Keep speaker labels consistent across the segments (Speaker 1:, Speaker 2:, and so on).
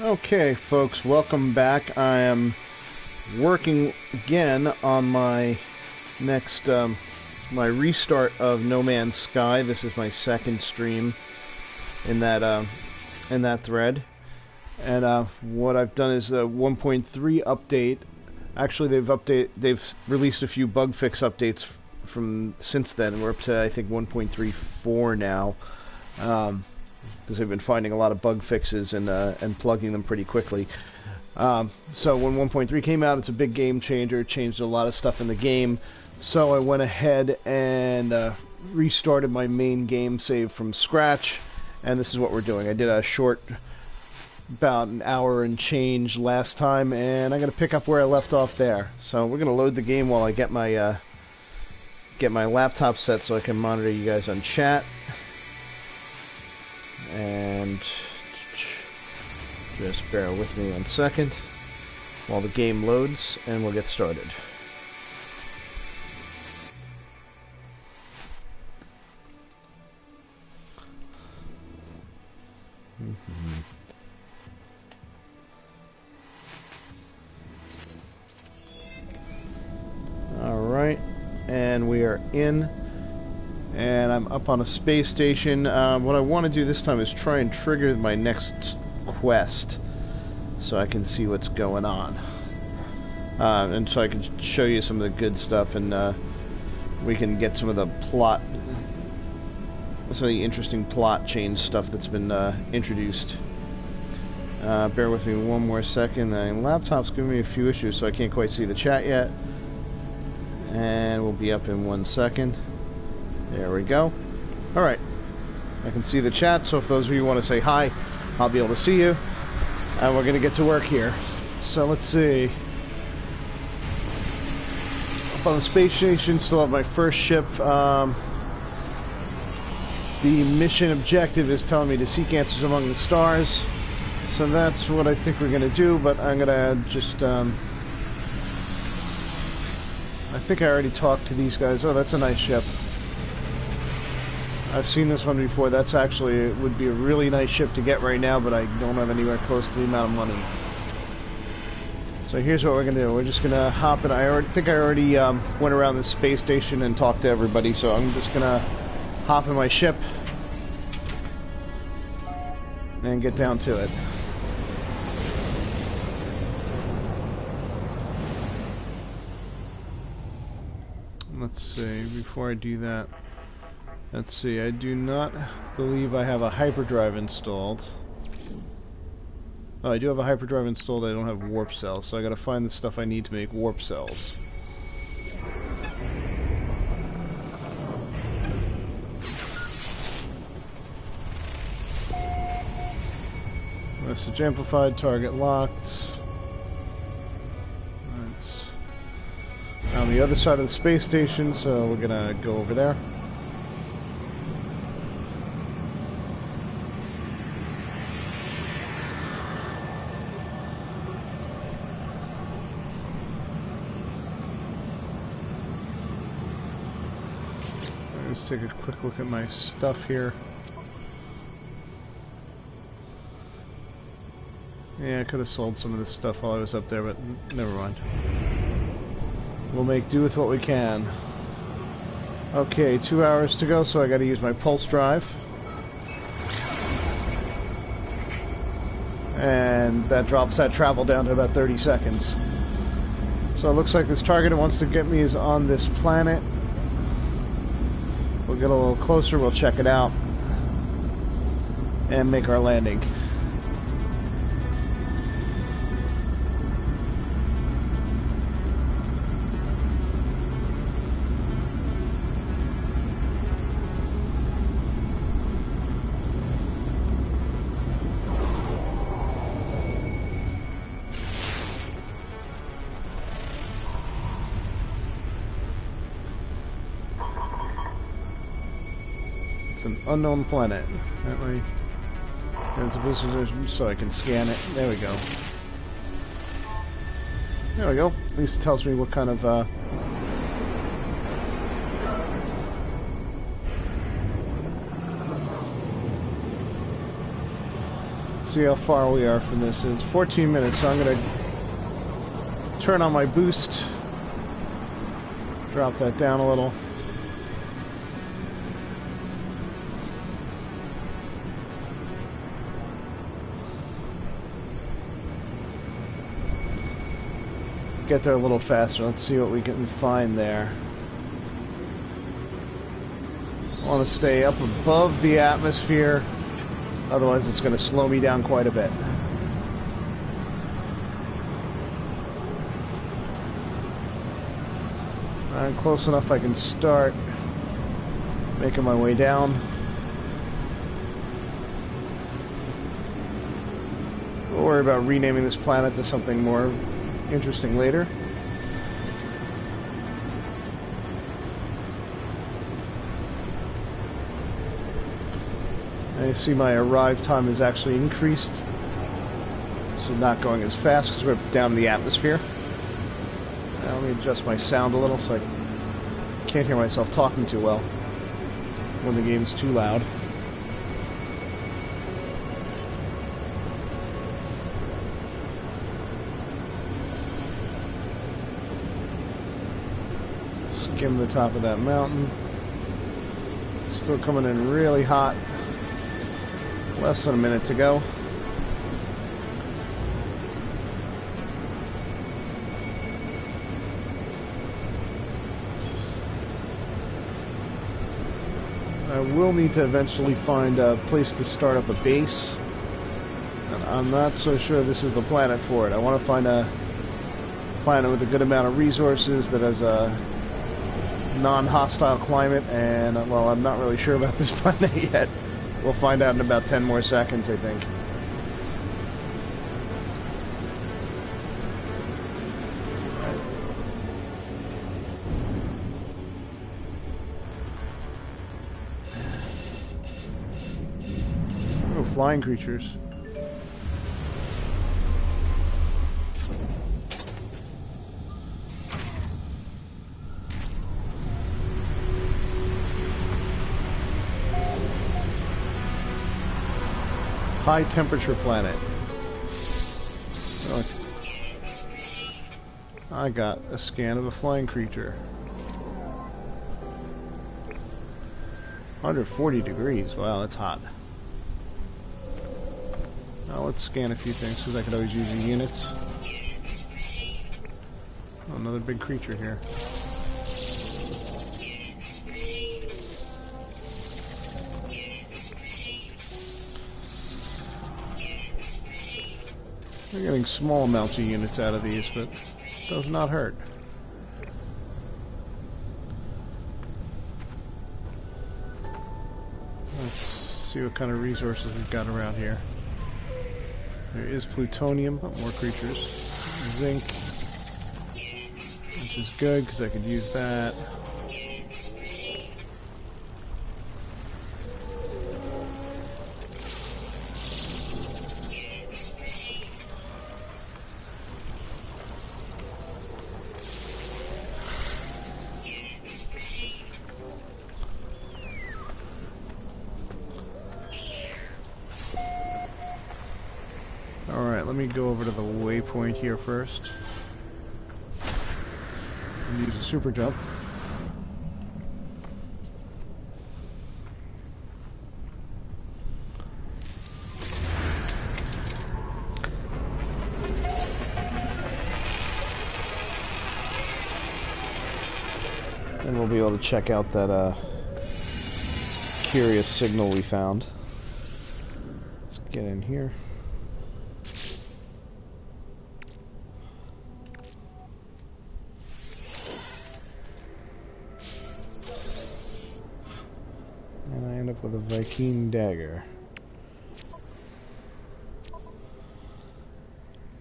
Speaker 1: Okay, folks, welcome back. I am working again on my next, my restart of No Man's Sky. This is my second stream in that thread. And what I've done is a 1.3 update. Actually, they've released a few bug fix updates from since then. We're up to, I think, 1.34 now. Because they've been finding a lot of bug fixes and plugging them pretty quickly. So when 1.3 came out, it's a big game changer. It changed a lot of stuff in the game. So I went ahead and restarted my main game save from scratch, and this is what we're doing. I did a short, about an hour and change last time, and I'm going to pick up where I left off there. So we're going to load the game while I get my laptop set so I can monitor you guys on chat. And just bear with me 1 second while the game loads, and we'll get started. Alright, and we are in. And I'm up on a space station. What I want to do this time is try and trigger my next quest so I can see what's going on. And so I can show you some of the good stuff, and we can get some of the plot, some of the interesting plot change stuff that's been introduced. Bear with me 1 more second. The laptop's giving me a few issues, so I can't quite see the chat yet. And we'll be up in 1 second. There we go. Alright. I can see the chat, so if those of you want to say hi, I'll be able to see you. And we're going to get to work here. So let's see. Up on the space station, still have my first ship. The mission objective is telling me to seek answers among the stars. So that's what I think we're going to do, but I'm going to just... I think I already talked to these guys. Oh, that's a nice ship. I've seen this one before. That's actually, it would be a really nice ship to get right now, but I don't have anywhere close to the amount of money. So here's what we're going to do. We're just going to hop in. I think I already went around the space station and talked to everybody, so I'm just going to hop in my ship and get down to it. Let's see, before I do that, let's see, I do not believe I have a hyperdrive installed. Oh, I do have a hyperdrive installed, I don't have warp cells, so I gotta find the stuff I need to make warp cells. Message amplified, target locked. That's on the other side of the space station, so we're gonna go over there. Let's take a quick look at my stuff here. Yeah, I could have sold some of this stuff while I was up there, but never mind. We'll make do with what we can. Okay, 2 hours to go, so I gotta use my pulse drive. And that drops that travel down to about 30 seconds. So it looks like this target it wants to get me is on this planet. We'll get a little closer, we'll check it out, and make our landing. It's an unknown planet. That way, there's a visitor, so I can scan it. There we go. There we go. At least it tells me what kind of see how far we are from this. It's 14 minutes, so I'm going to turn on my boost. Drop that down a little. Get there a little faster. Let's see what we can find there. I want to stay up above the atmosphere, otherwise it's going to slow me down quite a bit. I'm close enough I can start making my way down. We'll worry about renaming this planet to something more interesting later. I see my arrive time is actually increased, so not going as fast because we're down in the atmosphere. Now let me adjust my sound a little so I can't hear myself talking too well when the game's too loud. Skim the top of that mountain. Still coming in really hot. Less than a minute to go. I will need to eventually find a place to start up a base. And I'm not so sure this is the planet for it. I want to find a planet with a good amount of resources that has a non-hostile climate, and well, I'm not really sure about this planet yet. We'll find out in about 10 more seconds, I think. Right. Oh, flying creatures. High temperature planet. Oh, I got a scan of a flying creature. 140 degrees. Wow, that's hot. Now let's scan a few things because I could always use the units. Oh, another big creature here. We're getting small amounts of units out of these, but it does not hurt. Let's see what kind of resources we've got around here. There is plutonium, but more creatures. Zinc, which is good because I could use that. Let me go over to the waypoint here first and use a super jump. And we'll be able to check out that curious signal we found. Let's get in here. With a Viking dagger.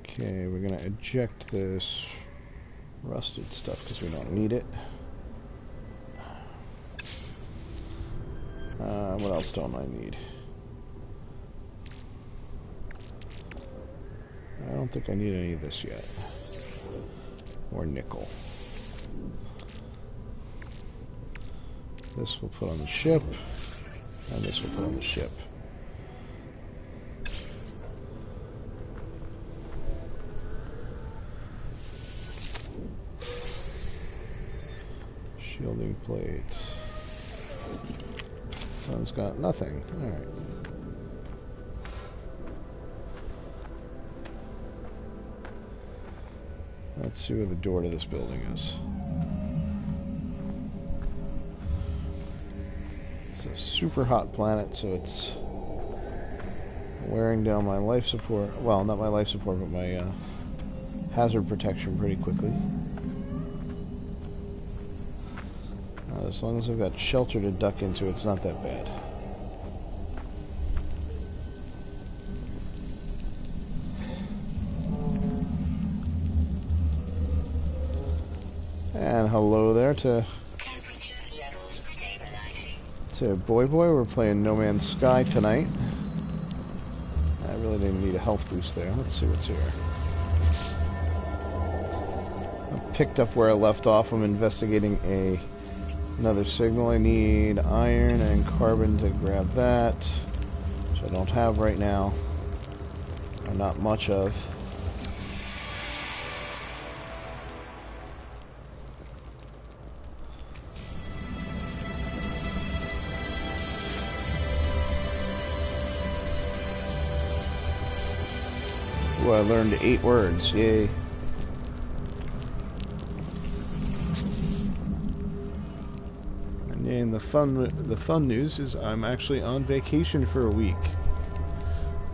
Speaker 1: Okay, we're gonna eject this rusted stuff because we don't need it. What else don't I need? I don't think I need any of this yet. Or nickel. This we'll put on the ship. And this will put on the ship. Shielding plates. Sun's got nothing. Alright. Let's see where the door to this building is. It's a super hot planet, so it's wearing down my life support. Well, not my life support, but my hazard protection pretty quickly. As long as I've got shelter to duck into, it's not that bad. And hello there to Boy Boy. We're playing No Man's Sky tonight. I really didn't need a health boost there. Let's see what's here. I picked up where I left off. I'm investigating another signal. I need iron and carbon to grab that, which I don't have right now, or not much of. Ooh, I learned 8 words. Yay. And the fun news is I'm actually on vacation for a week,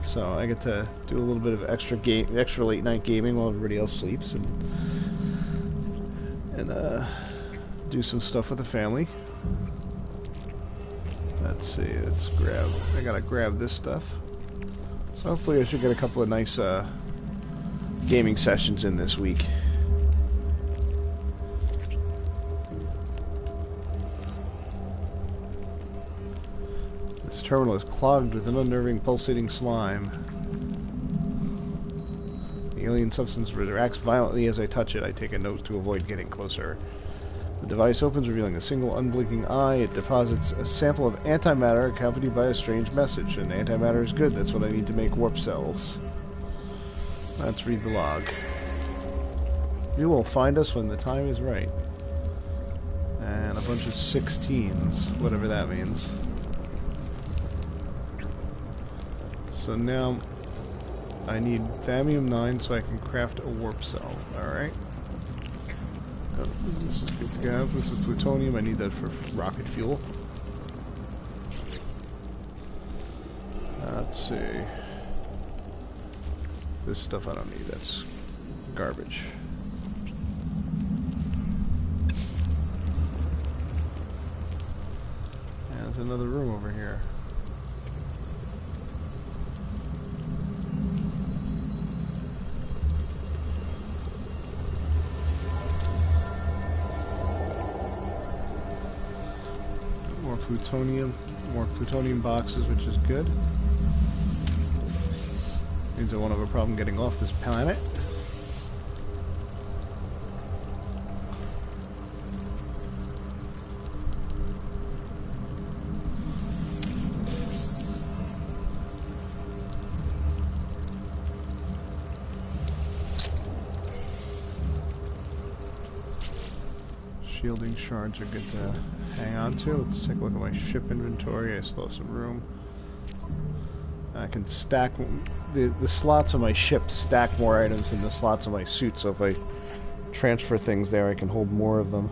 Speaker 1: so I get to do a little bit of extra late night gaming while everybody else sleeps, and do some stuff with the family. Let's see. I gotta grab this stuff. So hopefully I should get a couple of nice gaming sessions in this week. This terminal is clogged with an unnerving pulsating slime. The alien substance reacts violently as I touch it. I take a note to avoid getting closer. The device opens, revealing a single unblinking eye. It deposits a sample of antimatter accompanied by a strange message. And antimatter is good. That's what I need to make warp cells. Let's read the log. You will find us when the time is right. And a bunch of 16s, whatever that means. So now I need Thallium-9 so I can craft a warp cell. Alright. This is good to have. This is plutonium. I need that for rocket fuel. Let's see. This stuff I don't need. That's garbage. And there's another room over here. More plutonium boxes, which is good. Means I won't have a problem getting off this planet. Shielding shards are good to hang on to. Let's take a look at my ship inventory. I still have some room. I can stack the slots of my ship stack more items than the slots of my suit, so if I transfer things there I can hold more of them.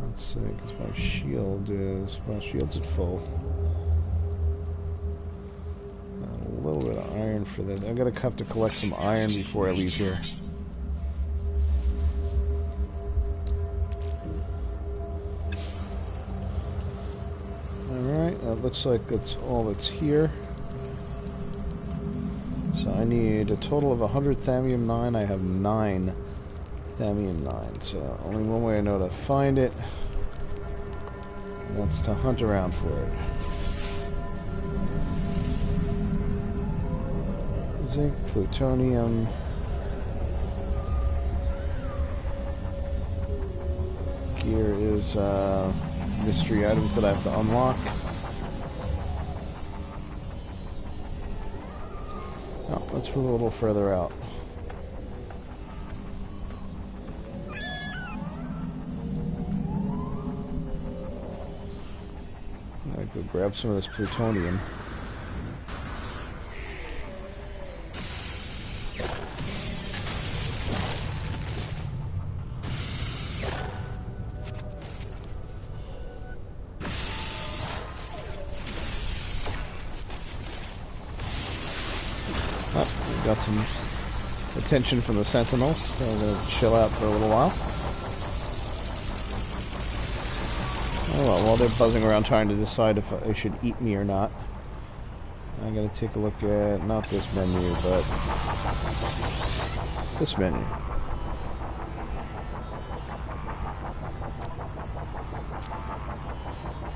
Speaker 1: Let's see, because my shield's at full. A little bit of iron for that. I'm gonna have to collect some iron before I leave here. Alright, that looks like that's all that's here. So I need a total of 100 Thallium-9. I have 9 Thallium-9. So only one way I know to find it. And that's to hunt around for it. Zinc, plutonium. Gear is mystery items that I have to unlock. Oh, let's move a little further out. Gotta go grab some of this plutonium. Oh, got some attention from the sentinels, so I'm gonna chill out for a little while. Oh well, while they're buzzing around trying to decide if they should eat me or not, I gotta take a look at, not this menu, but this menu.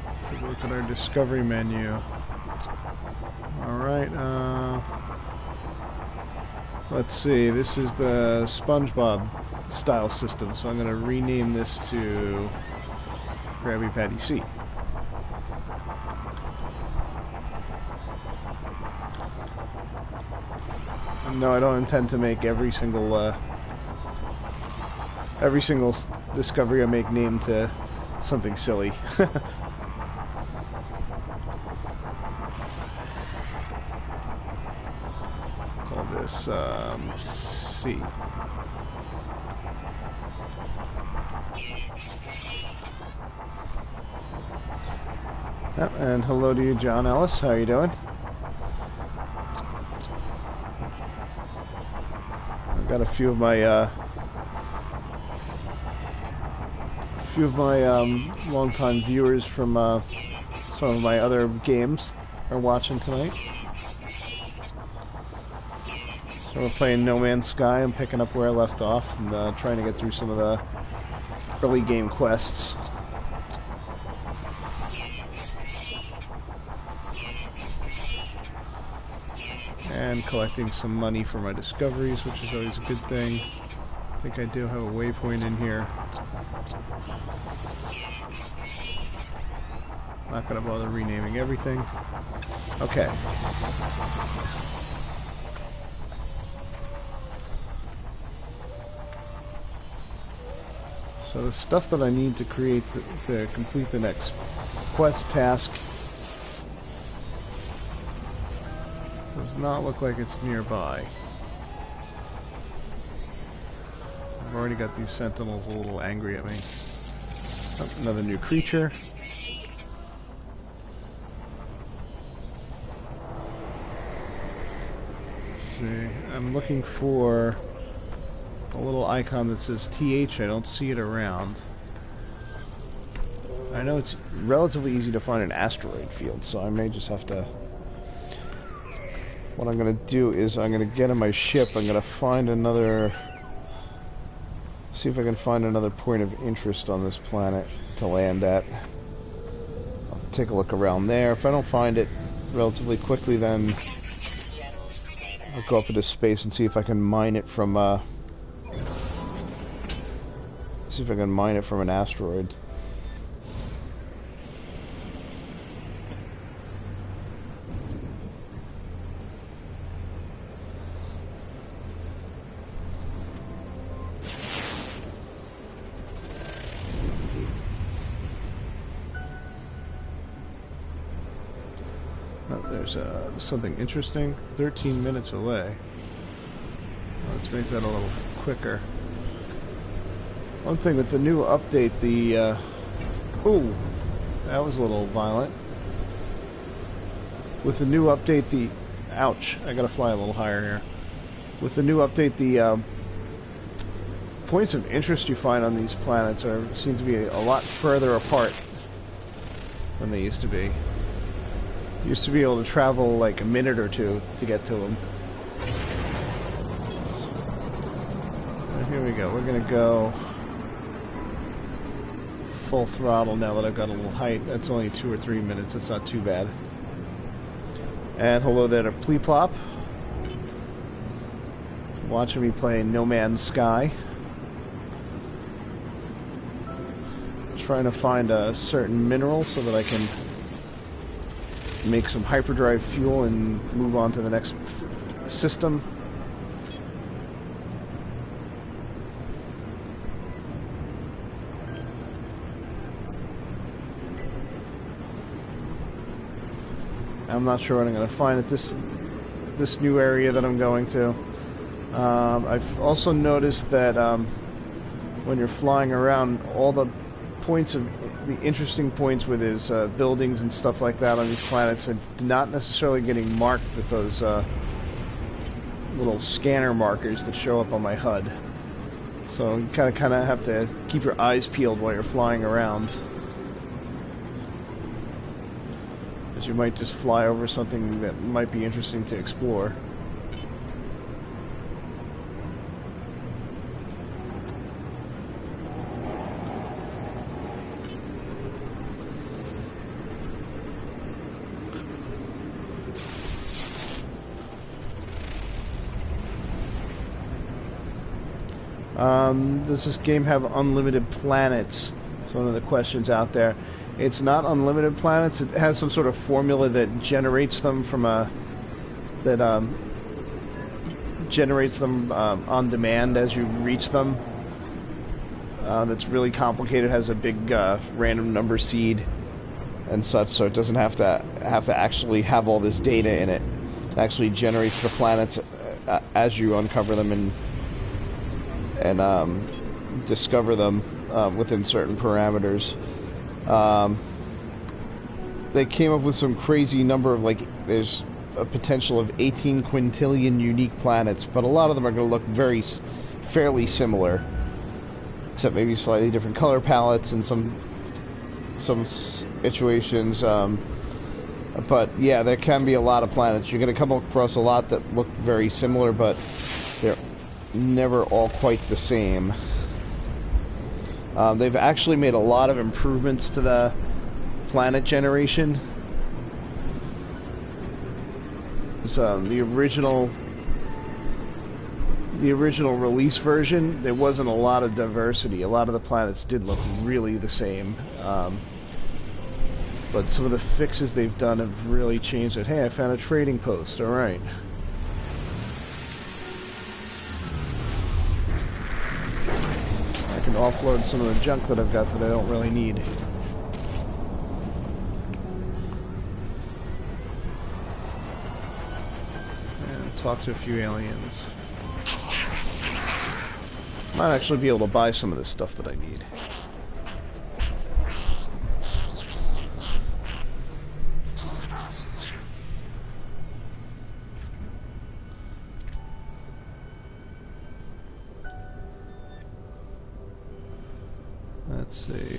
Speaker 1: Let's take a look at our discovery menu. Alright, let's see, this is the SpongeBob style system, so I'm gonna rename this to Krabby Patty C. No, I don't intend to make every single discovery I make named to something silly. Call this C. Yep, and hello to you, John Ellis. How are you doing? I've got a few of my longtime viewers from some of my other games are watching tonight. So we're playing No Man's Sky. I'm picking up where I left off and trying to get through some of the early game quests. And collecting some money for my discoveries, which is always a good thing. I think I do have a waypoint in here. Not gonna bother renaming everything. Okay. So the stuff that I need to create to complete the next quest task does not look like it's nearby. I've already got these sentinels a little angry at me. Oh, another new creature. Let's see. I'm looking for a little icon that says TH. I don't see it around. I know it's relatively easy to find an asteroid field, so I may just have to... What I'm going to do is I'm going to get in my ship, I'm going to find another... See if I can find another point of interest on this planet to land at. I'll take a look around there. If I don't find it relatively quickly, then I'll go up into space and see if I can mine it from an asteroid. There's something interesting. 13 minutes away. Let's make that a little quicker. One thing with the new update, the... ooh, that was a little violent. With the new update, the... Ouch, I gotta fly a little higher here. With the new update, the points of interest you find on these planets seem to be a lot further apart than they used to be. Used to be able to travel like a minute or two to get to them. So, here we go. We're gonna go full throttle now that I've got a little height. That's only 2 or 3 minutes. That's not too bad. And hello there to Pleeplop. Watching me playing No Man's Sky. Trying to find a certain mineral so that I can make some hyperdrive fuel and move on to the next system. I'm not sure what I'm going to find at this new area that I'm going to. I've also noticed that when you're flying around, all the interesting points where there's buildings and stuff like that on these planets are not necessarily getting marked with those little scanner markers that show up on my HUD. So you kind of have to keep your eyes peeled while you're flying around, as you might just fly over something that might be interesting to explore. Does this game have unlimited planets? It's one of the questions out there. It's not unlimited planets. It has some sort of formula that generates them from generates them on demand as you reach them. That's really complicated. It has a big random number seed and such, so it doesn't have to actually have all this data in it. It actually generates the planets as you uncover them and discover them within certain parameters. They came up with some crazy number of, like, there's a potential of 18 quintillion unique planets, but a lot of them are going to look fairly similar, except maybe slightly different color palettes in some situations. But yeah, there can be a lot of planets. You're going to come across a lot that look very similar, but they're never all quite the same. They've actually made a lot of improvements to the planet generation. So, the original release version, there wasn't a lot of diversity. A lot of the planets did look really the same. But some of the fixes they've done have really changed it. Hey, I found a trading post. All right. I can offload some of the junk that I've got that I don't really need. And talk to a few aliens. Might actually be able to buy some of this stuff that I need. Let's see.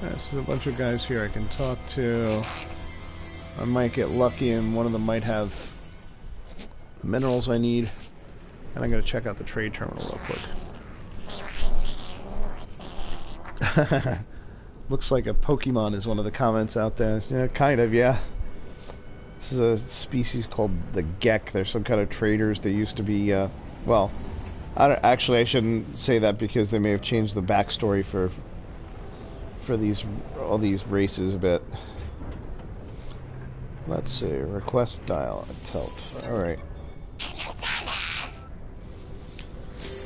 Speaker 1: There's a bunch of guys here I can talk to. I might get lucky and one of them might have the minerals I need. And I'm going to check out the trade terminal real quick. Looks like a Pokemon is one of the comments out there. Yeah, kind of, yeah. This is a species called the Gek. They're some kind of traders. They used to be, well, I shouldn't say that because they may have changed the backstory for all these races a bit. Let's see. Request dial. Help. Alright.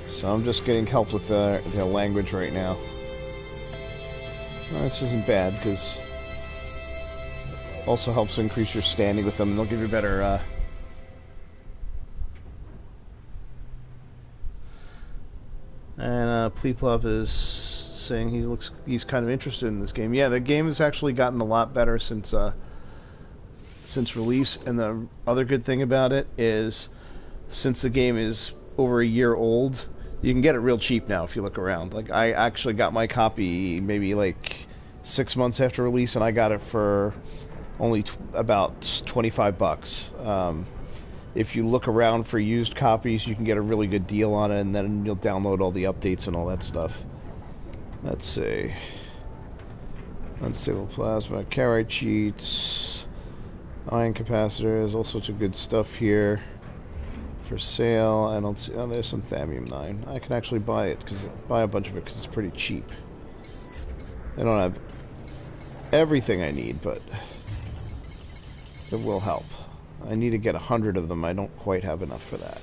Speaker 1: So I'm just getting help with the language right now. Well, this isn't bad, because it also helps increase your standing with them, and they'll give you better, And Pleeplov is saying he's kind of interested in this game. Yeah, the game has actually gotten a lot better since release, and the other good thing about it is, since the game is over a year old, you can get it real cheap now if you look around. Like, I actually got my copy maybe like 6 months after release, and I got it for only about $25. If you look around for used copies, you can get a really good deal on it, and then you'll download all the updates and all that stuff. Let's see. Unstable plasma, carry cheats, ion capacitors, all sorts of good stuff here. For sale. I don't see. Oh, there's some Thallium-9. I can actually buy it buy a bunch of it because it's pretty cheap. I don't have everything I need, but it will help. I need to get 100 of them. I don't quite have enough for that.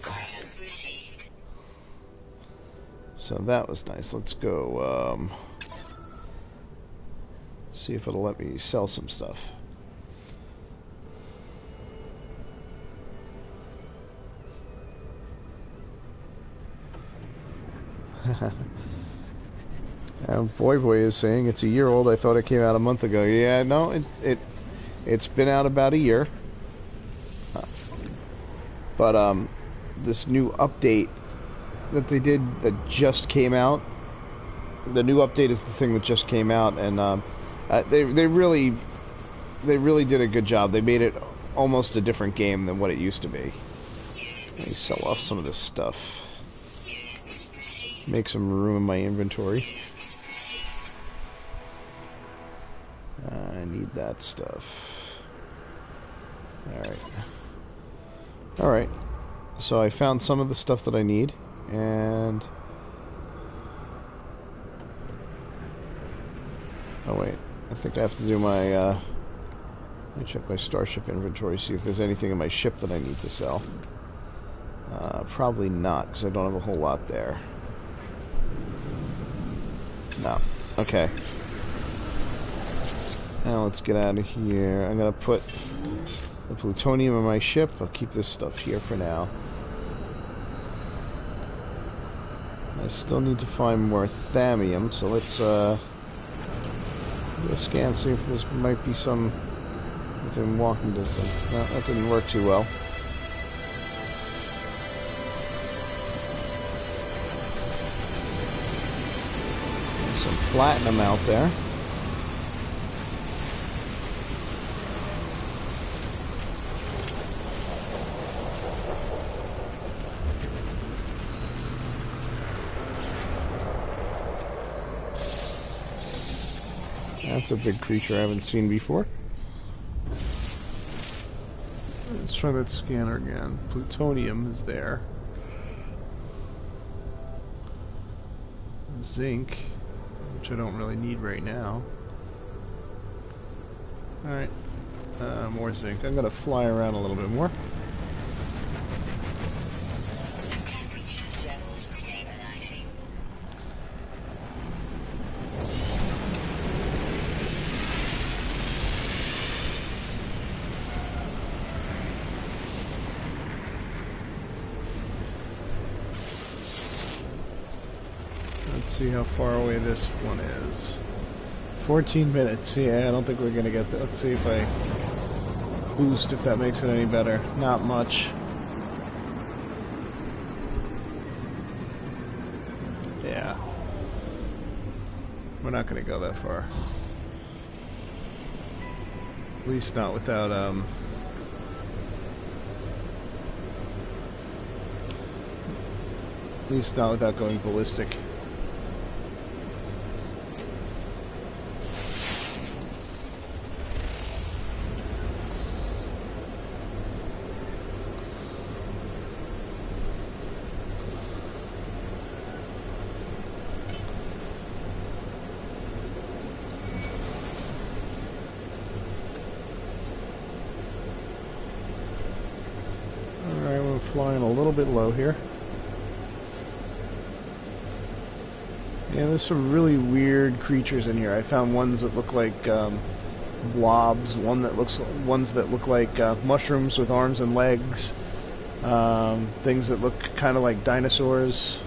Speaker 1: So that was nice. Let's go see if it'll let me sell some stuff. Boy is saying it's a year old. I thought it came out a month ago. Yeah, no, it's been out about a year. But this new update that they did that just came out. The new update is the thing that just came out, and they really did a good job. They made it almost a different game than what it used to be. Let me sell off some of this stuff. Make some room in my inventory. I need that stuff. Alright. So I found some of the stuff that I need, and... Oh wait, I think I have to do my, let me check my Starship inventory, see if there's anything in my ship that I need to sell. Probably not, because I don't have a whole lot there. No. Okay. Now let's get out of here. I'm gonna put the plutonium in my ship. I'll keep this stuff here for now. I still need to find more thamium, so let's do a scan, see if there might be some within walking distance. No, that didn't work too well. There's some platinum out there. That's a big creature I haven't seen before. Let's try that scanner again. Plutonium is there. Zinc, which I don't really need right now. Alright, more zinc. I'm gonna fly around a little bit more. Let's see how far away this one is. 14 minutes. Yeah, I don't think we're gonna get that. Let's see if I boost, if that makes it any better. Not much. Yeah. We're not gonna go that far. At least not without, at least not without going ballistic. Flying a little bit low here. Yeah, there's some really weird creatures in here. I found ones that look like blobs, ones that look like mushrooms with arms and legs, things that look kind of like dinosaurs.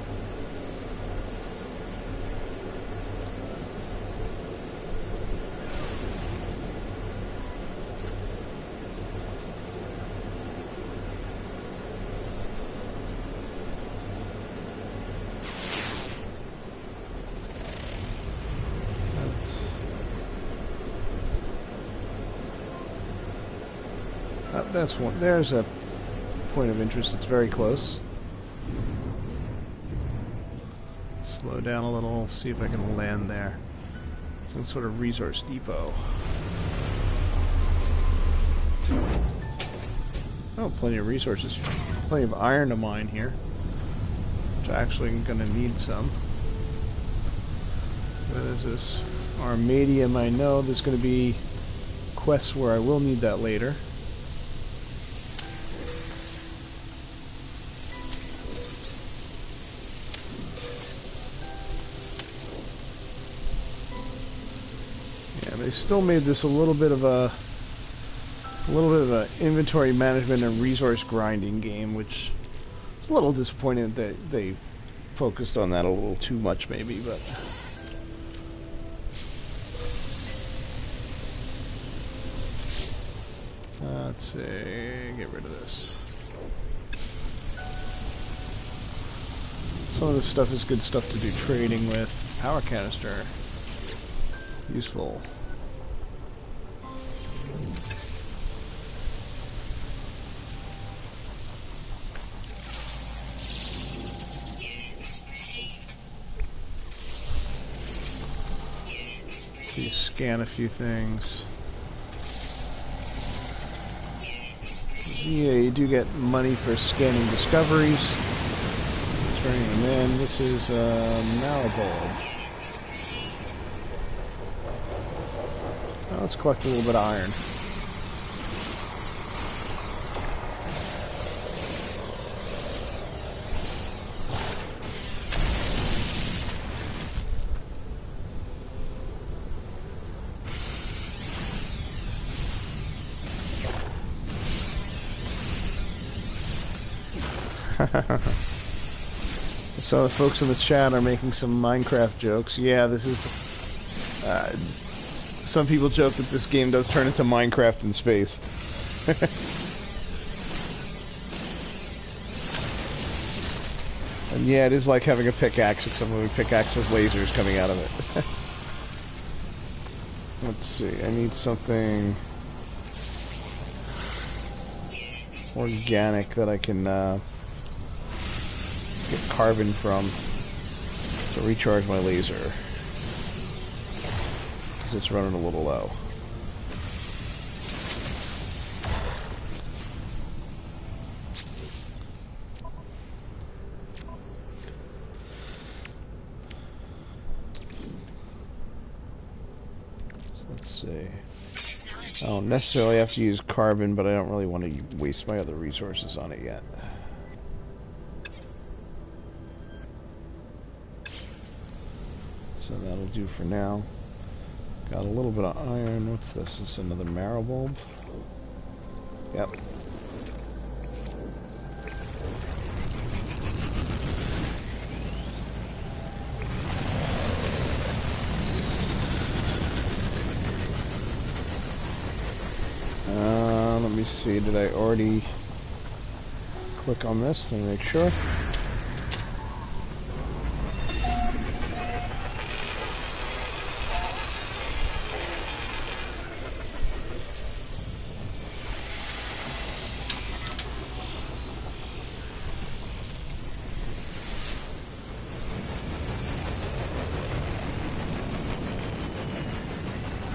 Speaker 1: That's one. There's a point of interest that's very close. Slow down a little, see if I can land there. Some sort of resource depot. Oh, plenty of resources. Plenty of iron to mine here. Which I actually am going to need some. What is this? Armadium, I know there's going to be quests where I will need that later. Yeah, they still made this a little bit of a inventory management and resource grinding game, which is a little disappointing that they focused on that a little too much, maybe, but. Let's see, get rid of this. Some of this stuff is good stuff to do trading with. Power canister. Useful. Please scan a few things. Yeah, you do get money for scanning discoveries. Turning them in. This is marrow. Let's collect a little bit of iron. So the folks in the chat are making some Minecraft jokes. Yeah, this is... some people joke that this game does turn into Minecraft in space. And yeah, it is like having a pickaxe, except when we pickaxe has lasers coming out of it. Let's see, I need something organic that I can get carbon from to recharge my laser, because it's running a little low. Let's see. I don't necessarily have to use carbon, but I don't really want to waste my other resources on it yet. So that'll do for now. Got a little bit of iron. What's this? This is another marrow bulb. Yep. Let me see. Did I already click on this? Let me make sure.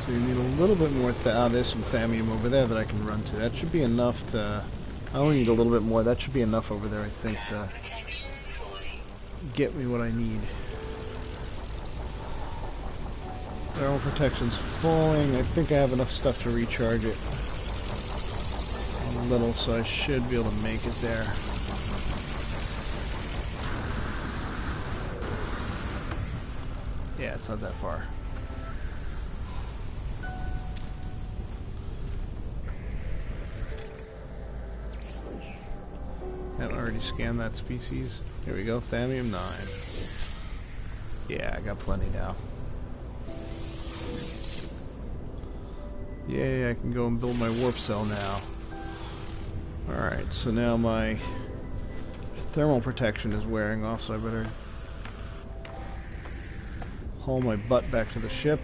Speaker 1: So you need a little bit more. There's some thallium over there that I can run to. That should be enough to... I only need a little bit more. That should be enough over there, I think, to get me what I need. Thermal protection's falling. I think I have enough stuff to recharge it a little, so I should be able to make it there. Yeah, it's not that far. I already scanned that species. Here we go, thallium 9. Yeah, I got plenty now. Yay, I can go and build my warp cell now. Alright, so now my thermal protection is wearing off, so I better haul my butt back to the ship.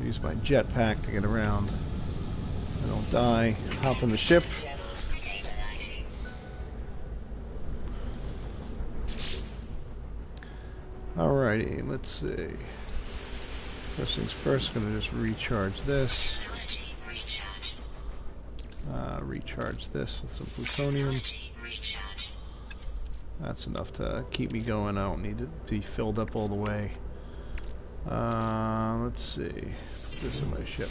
Speaker 1: Use my jetpack to get around so I don't die. Hop in the ship. Alrighty, let's see. First things first, gonna just recharge this. Recharge this with some plutonium. That's enough to keep me going. I don't need to be filled up all the way. Let's see. Put this in my ship.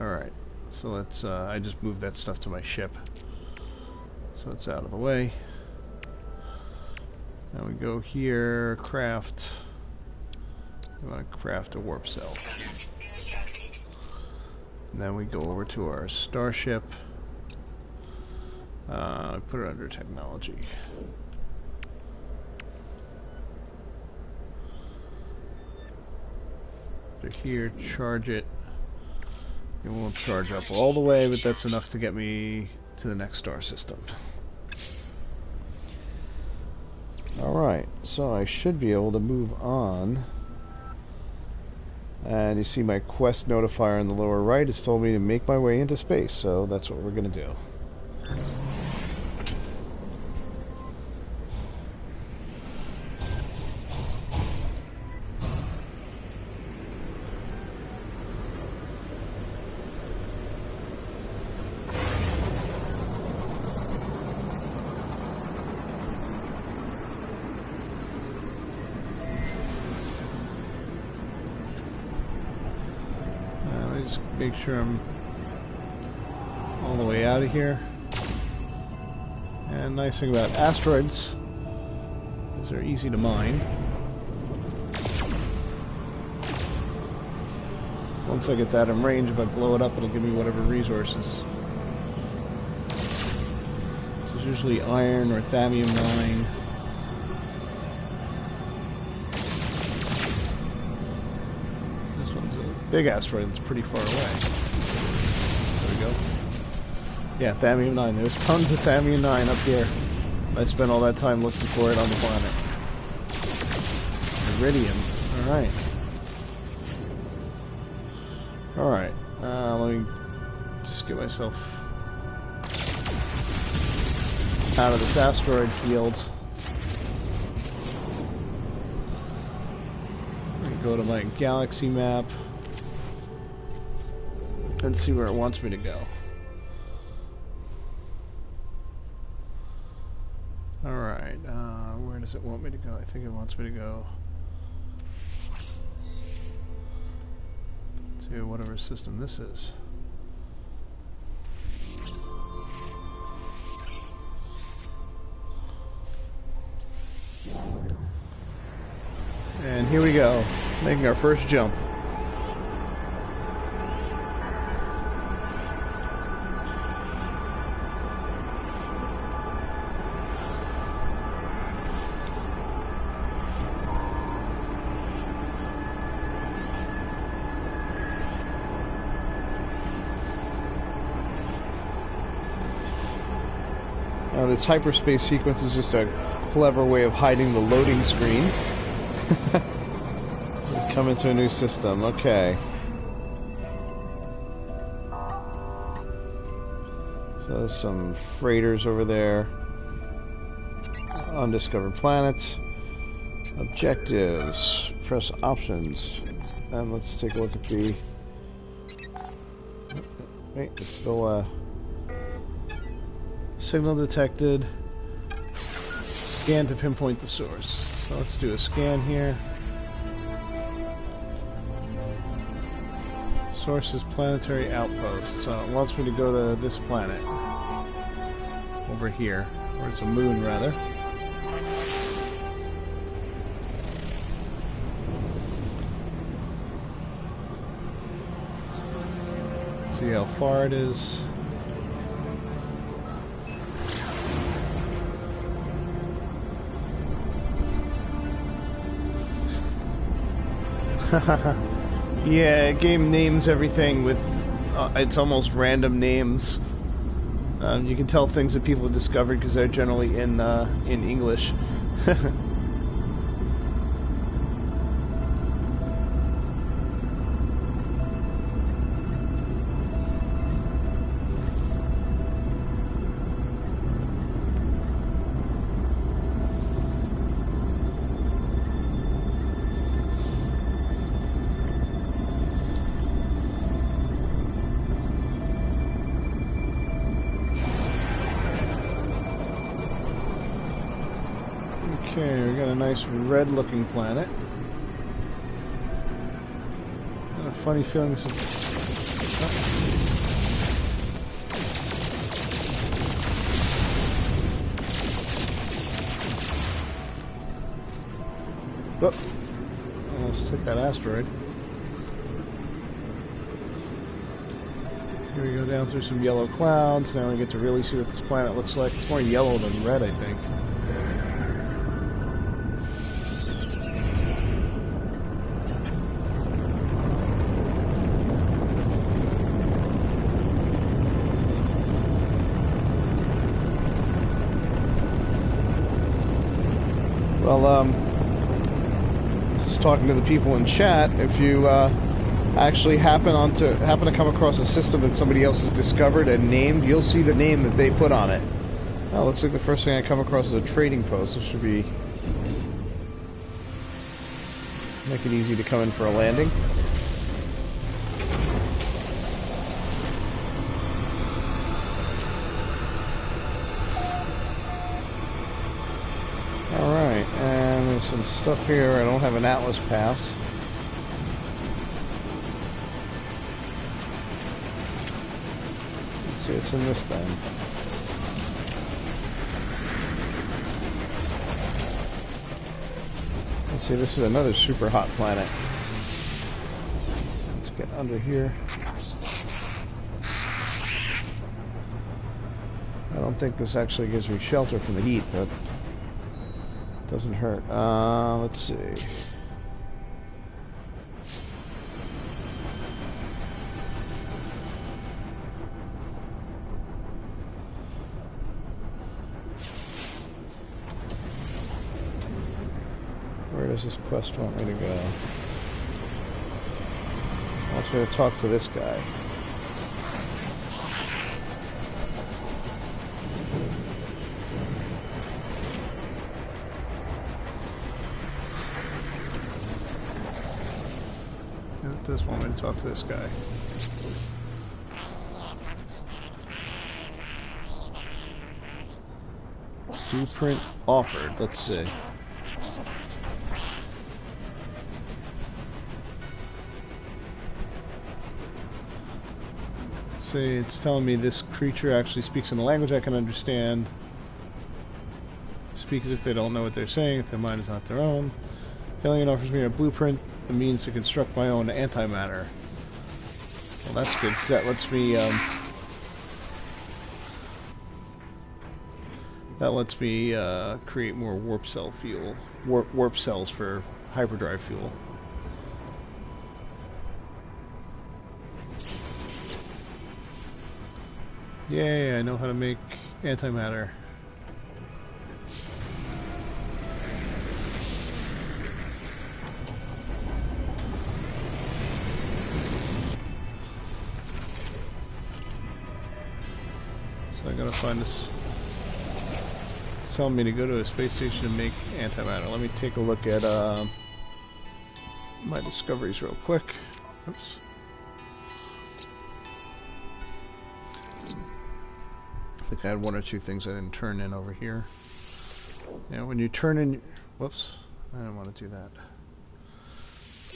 Speaker 1: Alright. So let's, I just moved that stuff to my ship. So it's out of the way. Now we go here, craft. We want to craft a warp cell. And then we go over to our starship. Put it under technology. To here, charge it. It won't charge up all the way, but that's enough to get me to the next star system. Alright, so I should be able to move on. And you see my quest notifier in the lower right has told me to make my way into space, so that's what we're going to do. Just make sure I'm all the way out of here. And nice thing about asteroids is they're easy to mine. Once I get that in range, if I blow it up, it'll give me whatever resources. It's usually iron or thallium-9. Big asteroid that's pretty far away. There we go. Yeah, thallium-9. There's tons of thallium-9 up here. I spent all that time looking for it on the planet. Iridium. Alright. Alright. Let me just get myself out of this asteroid field. Let me go to my galaxy map. And see where it wants me to go. Alright, where does it want me to go? I think it wants me to go to whatever system this is. And here we go, making our first jump. This hyperspace sequence is just a clever way of hiding the loading screen. So we come into a new system. Okay. So there's some freighters over there. Undiscovered planets. Objectives. Press options. And let's take a look at the... Wait, it's still... Signal detected. Scan to pinpoint the source. So let's do a scan here. Source is planetary outpost. So it wants me to go to this planet. Over here. Or it's a moon, rather. See how far it is. Yeah, game names everything with it's almost random names. You can tell things that people have discovered because they're generally in English. Okay, we got a nice red-looking planet. Got a funny feeling this is... Oh. Let's take that asteroid. Here we go down through some yellow clouds. Now we get to really see what this planet looks like. It's more yellow than red, I think. Well, just talking to the people in chat, if you actually happen to come across a system that somebody else has discovered and named, you'll see the name that they put on it. Oh, looks like the first thing I come across is a trading post. This should be make it easy to come in for a landing. Alright, and there's some stuff here. I don't have an Atlas pass. Let's see what's in this thing. Let's see, this is another super hot planet. Let's get under here. I don't think this actually gives me shelter from the heat, but it doesn't hurt. Let's see. Where does this quest want me to go? I was going to talk to this guy. It does want me to talk to this guy. Blueprint offered. Let's see. See, it's telling me this creature actually speaks in a language I can understand. Speak as if they don't know what they're saying, if their mind is not their own. The alien offers me a blueprint, a means to construct my own antimatter. Well, that's good, because that lets me, create more warp cell fuel. Warp cells for hyperdrive fuel. Yay, I know how to make antimatter. So I gotta find this. It's telling me to go to a space station and make antimatter. Let me take a look at my discoveries real quick. Oops. I think I had one or two things I didn't turn in over here. Now when you turn in... Whoops. I don't want to do that.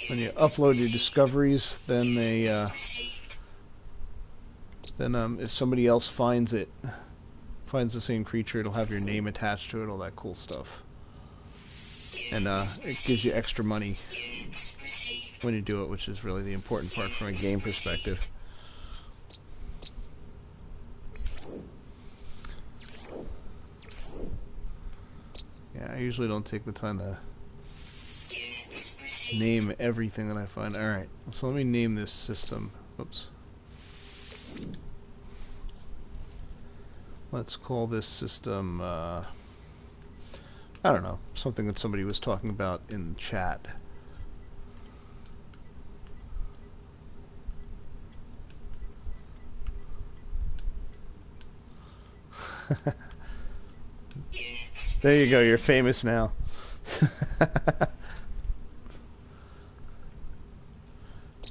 Speaker 1: When you upload your discoveries, then they... if somebody else finds it, finds the same creature, it'll have your name attached to it, all that cool stuff. And it gives you extra money when you do it, which is really the important part from a game perspective. Yeah, I usually don't take the time to name everything that I find. Alright, so let me name this system. Oops. Let's call this system, I don't know, something that somebody was talking about in chat. There you go, you're famous now.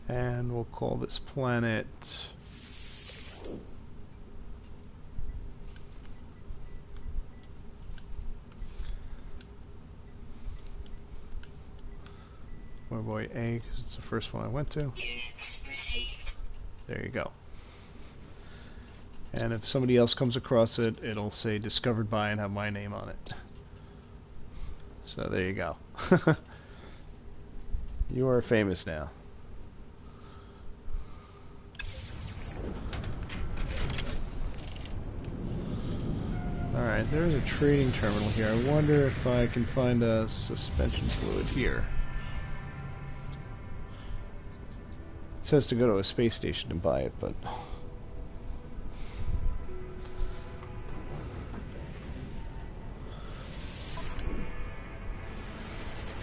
Speaker 1: And we'll call this planet... my boy A because it's the first one I went to. There you go. And if somebody else comes across it, it'll say discovered by and have my name on it. So there you go. You are famous now. Alright, there's a trading terminal here. I wonder if I can find a suspension fluid here. It says to go to a space station to buy it, but...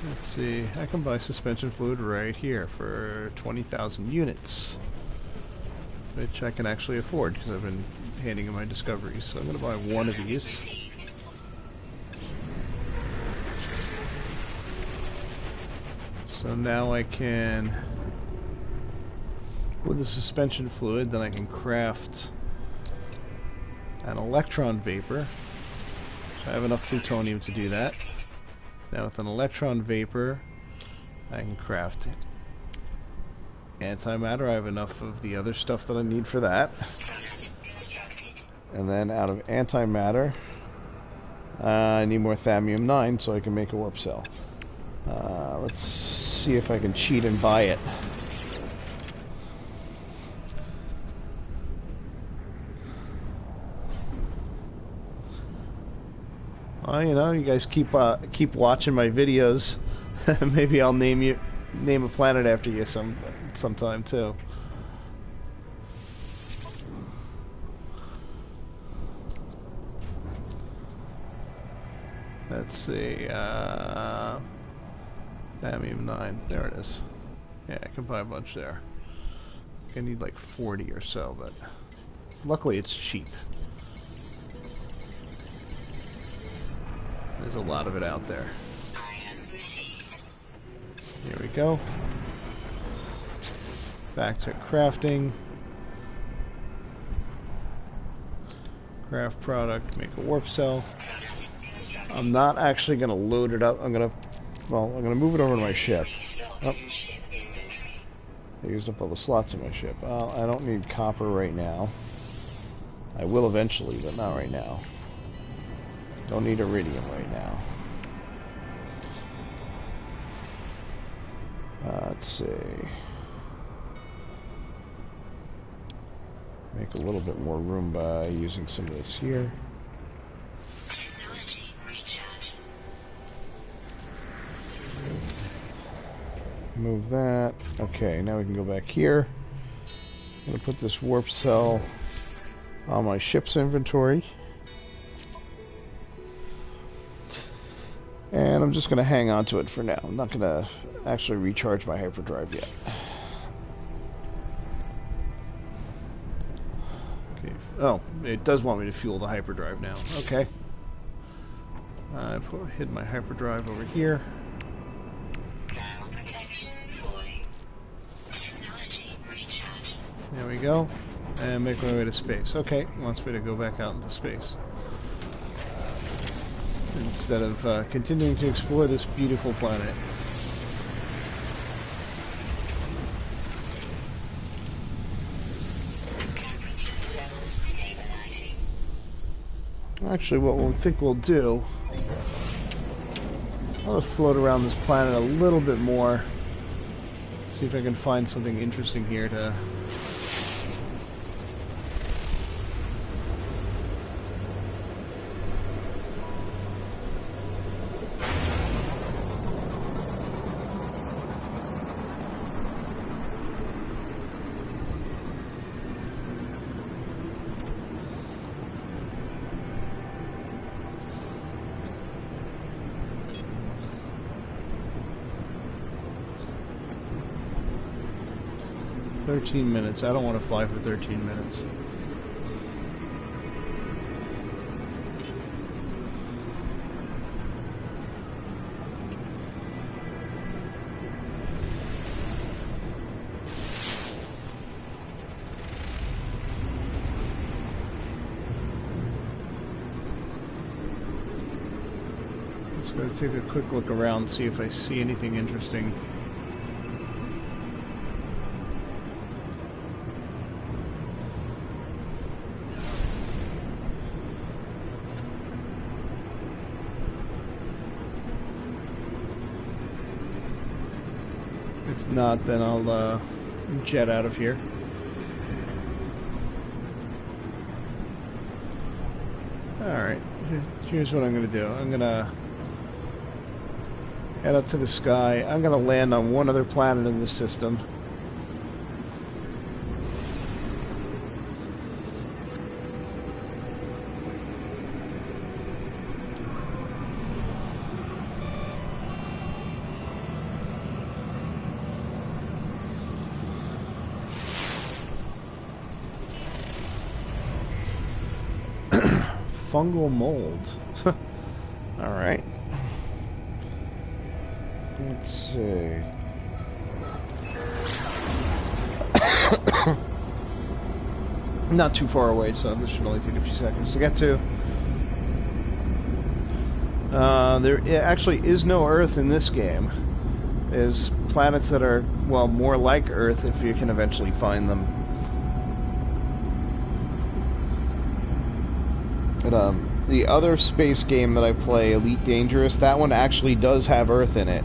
Speaker 1: Let's see, I can buy suspension fluid right here for 20,000 units. Which I can actually afford because I've been handing in my discoveries. So I'm going to buy one of these. So now I can, with the suspension fluid, then I can craft an electron vapor. So I have enough plutonium to do that. Now with an electron vapor, I can craft antimatter. I have enough of the other stuff that I need for that. And then out of antimatter, I need more thallium-9 so I can make a warp cell. Let's see if I can cheat and buy it. Well, you know, you guys keep watching my videos. Maybe I'll name a planet after you sometime too. Let's see. Thallium-9. There it is. Yeah, I can buy a bunch there. I need like 40 or so, but luckily it's cheap. There's a lot of it out there. Here we go. Back to crafting. Craft product, make a warp cell. I'm not actually going to load it up. I'm going to move it over to my ship. Oh. I used up all the slots in my ship. Well, I don't need copper right now. I will eventually, but not right now. Don't need iridium right now. Let's see. Make a little bit more room by using some of this here. Move that. Okay, now we can go back here. I'm going to put this warp cell on my ship's inventory. And I'm just going to hang on to it for now. I'm not going to actually recharge my hyperdrive yet. Okay. Oh, it does want me to fuel the hyperdrive now. Okay. I hid my hyperdrive over here. There we go. And make my way to space. Okay, wants me to go back out into space. Instead of continuing to explore this beautiful planet. Actually, what we'll think we'll do, I'll just float around this planet a little bit more. See if I can find something interesting here to... "13 minutes. I don't want to fly for 13 minutes. Just going to take a quick look around, see if I see anything interesting. not, then I'll jet out of here. Alright, here's what I'm going to do. I'm going to head up to the sky. I'm going to land on one other planet in the system. Fungal mold. Alright. Let's see. Not too far away, so this should only take a few seconds to get to. There actually is no Earth in this game. There's planets that are, well, more like Earth if you can eventually find them. But the other space game that I play, Elite Dangerous, that one actually does have Earth in it.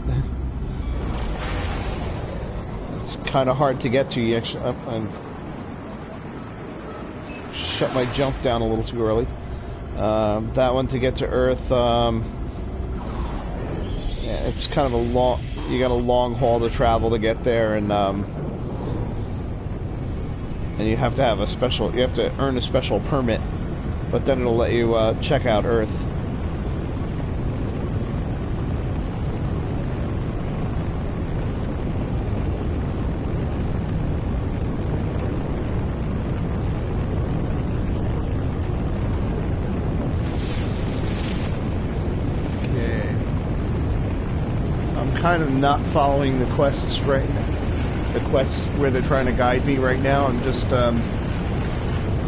Speaker 1: It's kind of hard to get to. You actually, I've shut my jump down a little too early. That one, to get to Earth, yeah, it's kind of a long. You got a long haul to travel to get there, and you have to have a special. You have to earn a special permit. But then it'll let you check out Earth. Okay. I'm kind of not following the quests right now. The quests where they're trying to guide me right now. I'm just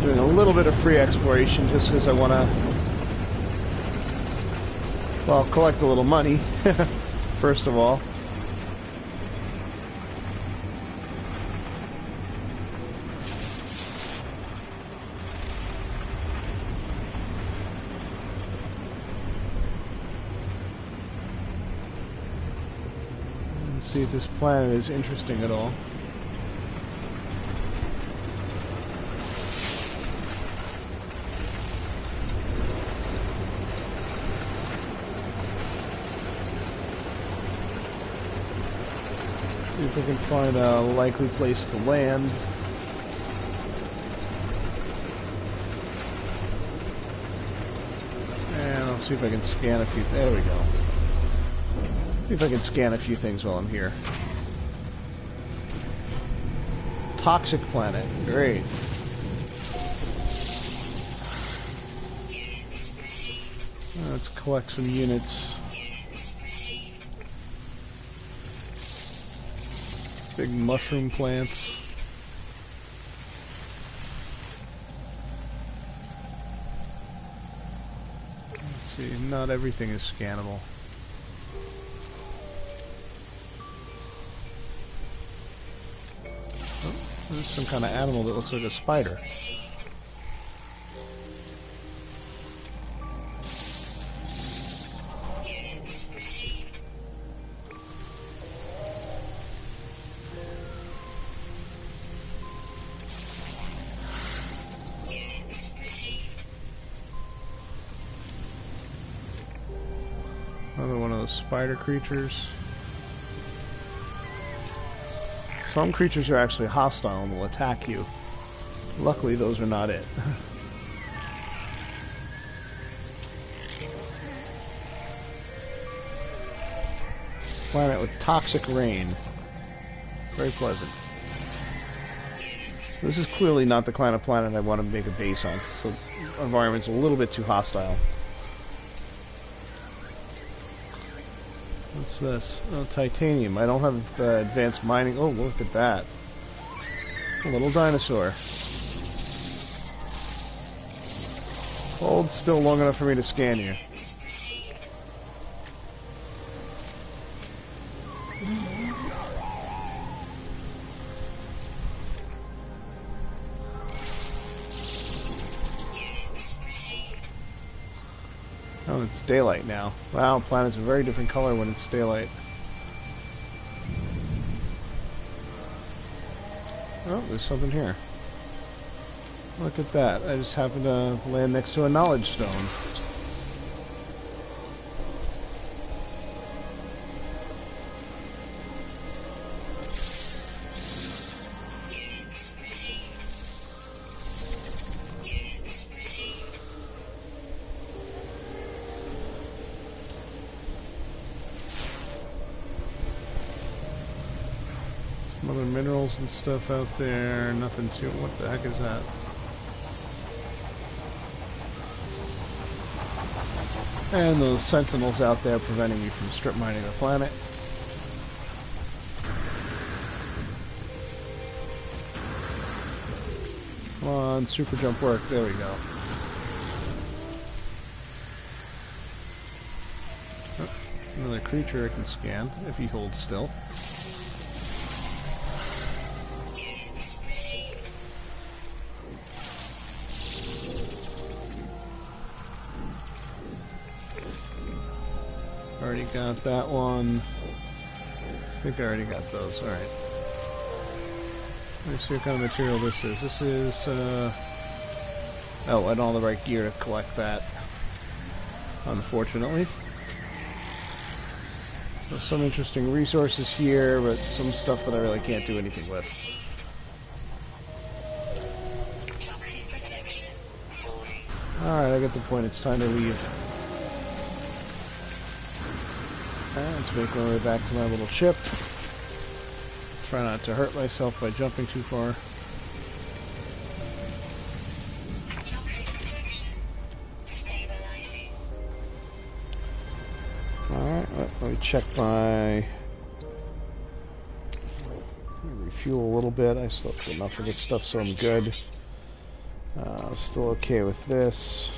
Speaker 1: doing a little bit of free exploration just because I want to, well, collect a little money, first of all. Let's see if this planet is interesting at all. See if we can find a likely place to land. And I'll see if I can scan a few. There we go. See if I can scan a few things while I'm here. Toxic planet. Great. Let's collect some units. Big mushroom plants. Let's see, not everything is scannable. Oh, there's some kind of animal that looks like a spider. Another one of those spider creatures. Some creatures are actually hostile and will attack you. Luckily, those are not it. Planet with toxic rain. Very pleasant. This is clearly not the kind of planet I want to make a base on, because the environment's a little bit too hostile. What's this? Oh, titanium. I don't have advanced mining. Oh, look at that. A little dinosaur. Hold still long enough for me to scan you. Oh, it's daylight now. Wow, planet's a very different color when it's daylight. Oh, there's something here. Look at that. I just happened to land next to a knowledge stone. Some other minerals and stuff out there. Nothing too... What the heck is that? And those sentinels out there preventing me from strip mining the planet. Come on, super jump work. There we go. Oh, another creature I can scan if he holds still. Already got that one. I think I already got those. Alright. Let me see what kind of material this is. This is, oh, I don't have the right gear to collect that. Unfortunately. So some interesting resources here, but some stuff that I really can't do anything with. Alright, I get the point. It's time to leave. Let's make my way back to my little ship. Try not to hurt myself by jumping too far. Alright, let me check my... refuel a little bit. I still have enough of this stuff, so I'm good. Still okay with this.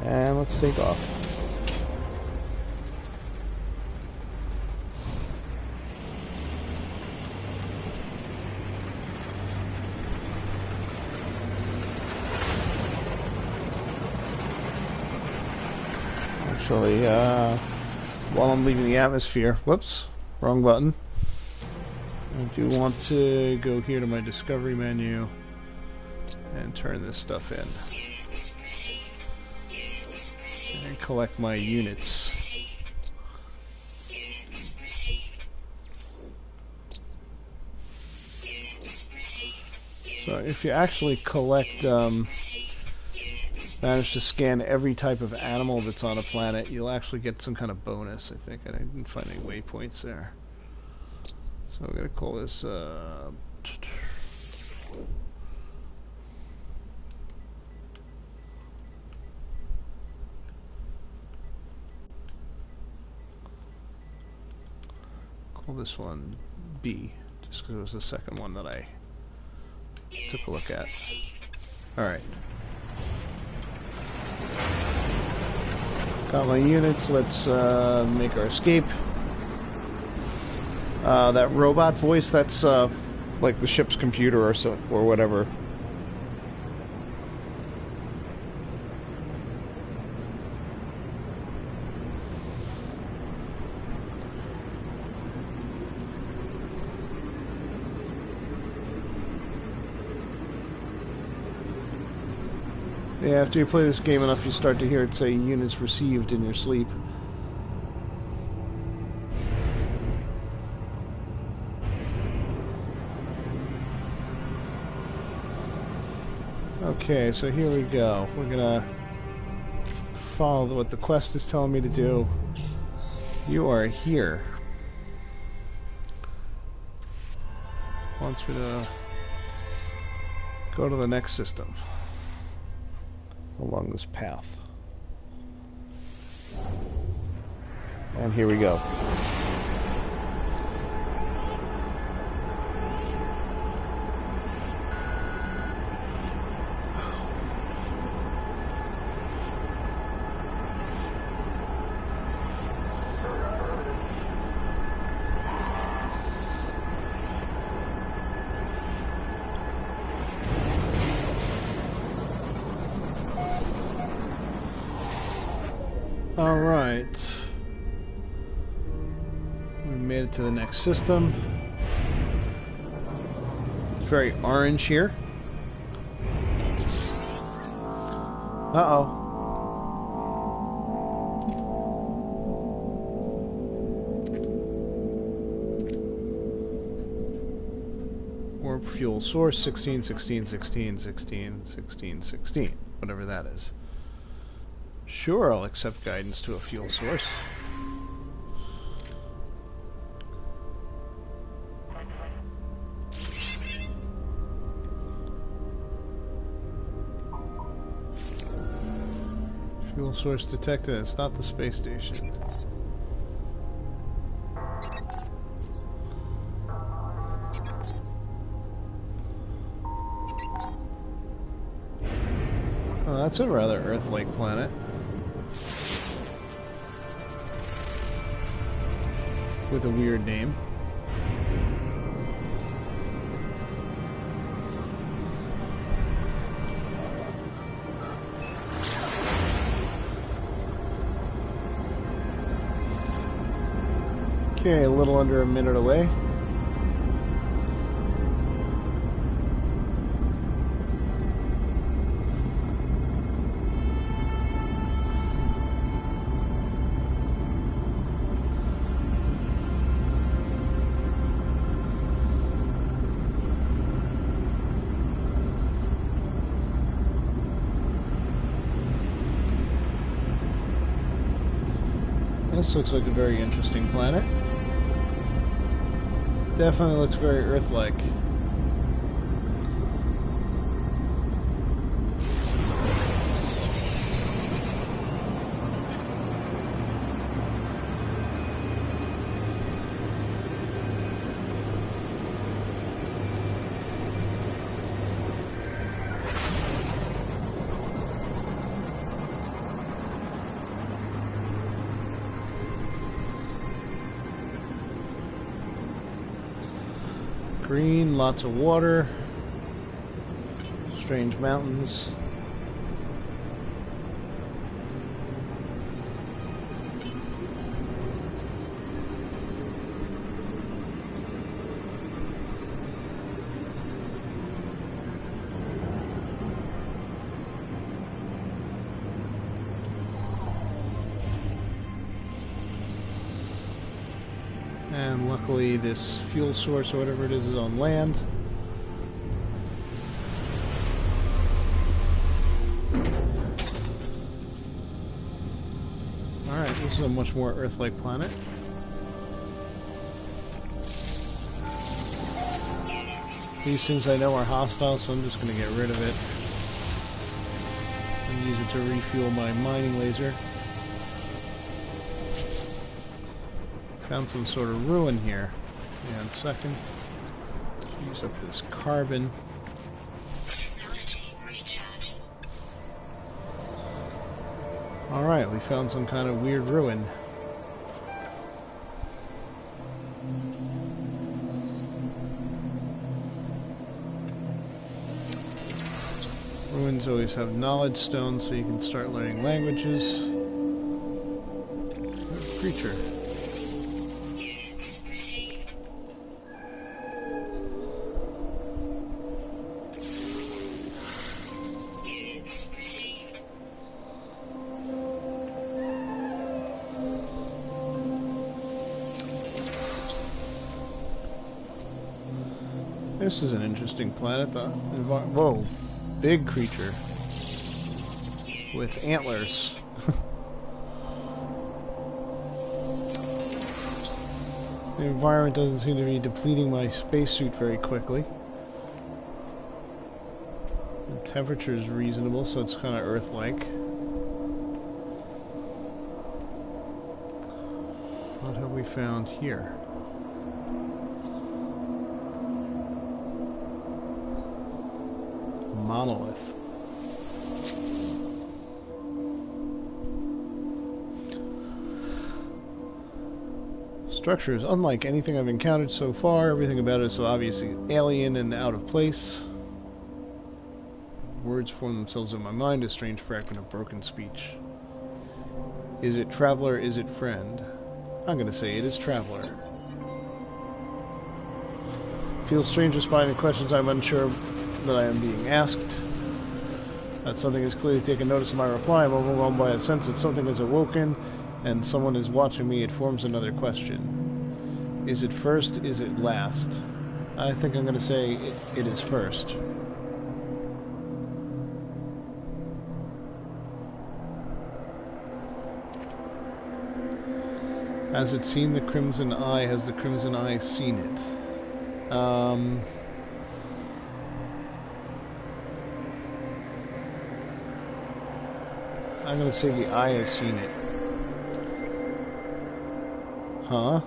Speaker 1: And let's take off. Actually, while I'm leaving the atmosphere, whoops, wrong button. I do want to go here to my discovery menu and turn this stuff in. And collect my units. So if you actually collect, manage to scan every type of animal that's on a planet, you'll actually get some kind of bonus, I think. I didn't find any waypoints there. So I'm going to call this, call this one B, just because it was the second one that I took a look at. Alright. Got my units, let's make our escape. That robot voice, that's like the ship's computer or so, or whatever. Yeah, after you play this game enough, you start to hear it say units received in your sleep. Okay, so here we go. We're gonna follow what the quest is telling me to do. You are here. Wants me to go to the next system along this path. And here we go. Alright. We made it to the next system. very orange here. Uh-oh. Warp fuel source 16, 16, 16, 16, 16, 16. Whatever that is. Sure, I'll accept guidance to a fuel source. Fuel source detected. It's not the space station. Oh, that's a rather Earth-like planet. With a weird name. Okay, a little under a minute away. This looks like a very interesting planet. Definitely looks very Earth-like. Green, lots of water, strange mountains. And luckily this fuel source or whatever it is on land. Alright, this is a much more Earth-like planet. These things I know are hostile, so I'm just going to get rid of it. And use it to refuel my mining laser. Found some sort of ruin here. Hang on a second. Use up this carbon. Alright, we found some kind of weird ruin. Ruins always have knowledge stones, so you can start learning languages. Creature. This is an interesting planet. Whoa, big creature with antlers. The environment doesn't seem to be depleting my spacesuit very quickly. The temperature is reasonable, so it's kind of Earth-like. What have we found here? Monolith. Structure is unlike anything I've encountered so far. Everything about it is so obviously alien and out of place. Words form themselves in my mind, a strange fragment of broken speech. Is it traveler? Is it friend? I'm going to say it is traveler. Feels strange responding to questions I'm unsure that I am being asked. That something is clearly taken notice of my reply. I'm overwhelmed by a sense that something has awoken and someone is watching me. It forms another question. Is it first? Is it last? I think I'm going to say it is first. Has it seen the Crimson Eye? Has the Crimson Eye seen it? I'm going to say the Eye has seen it. Huh?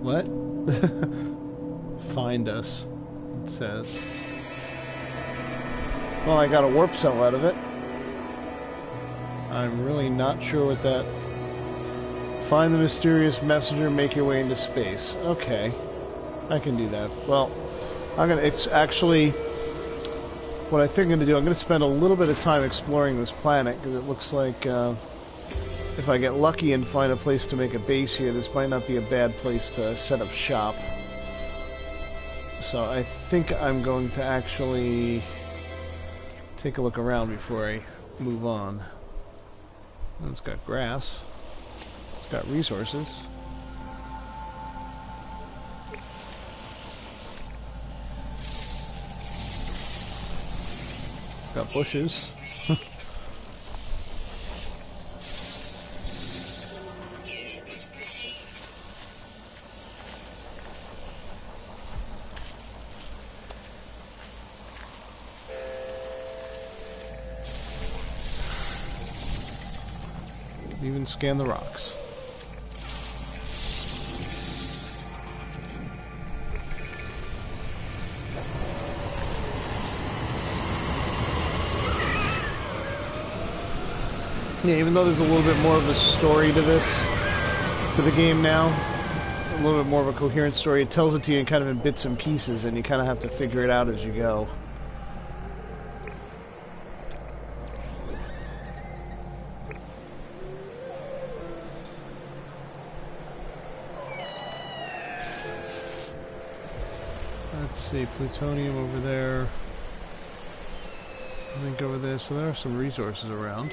Speaker 1: What? Find us, it says. Well, I got a warp cell out of it. I'm really not sure what that... Find the mysterious messenger, make your way into space. Okay. I can do that. Well, I'm going to... Actually, what I think I'm going to do, I'm going to spend a little bit of time exploring this planet, because it looks like if I get lucky and find a place to make a base here, this might not be a bad place to set up shop. So I think I'm going to actually take a look around before I move on. It's got grass. It's got resources. It's got bushes. Even scan the rocks. Yeah, even though there's a little bit more of a story to the game now, a little bit more of a coherent story, it tells it to you in kind of in bits and pieces, and you kind of have to figure it out as you go. Let's see, plutonium over there. I think over there, so there are some resources around.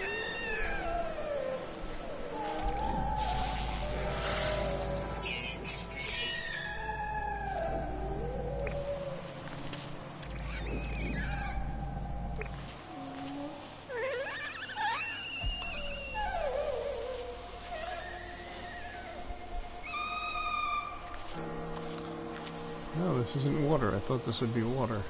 Speaker 1: No, this isn't water. I thought this would be water.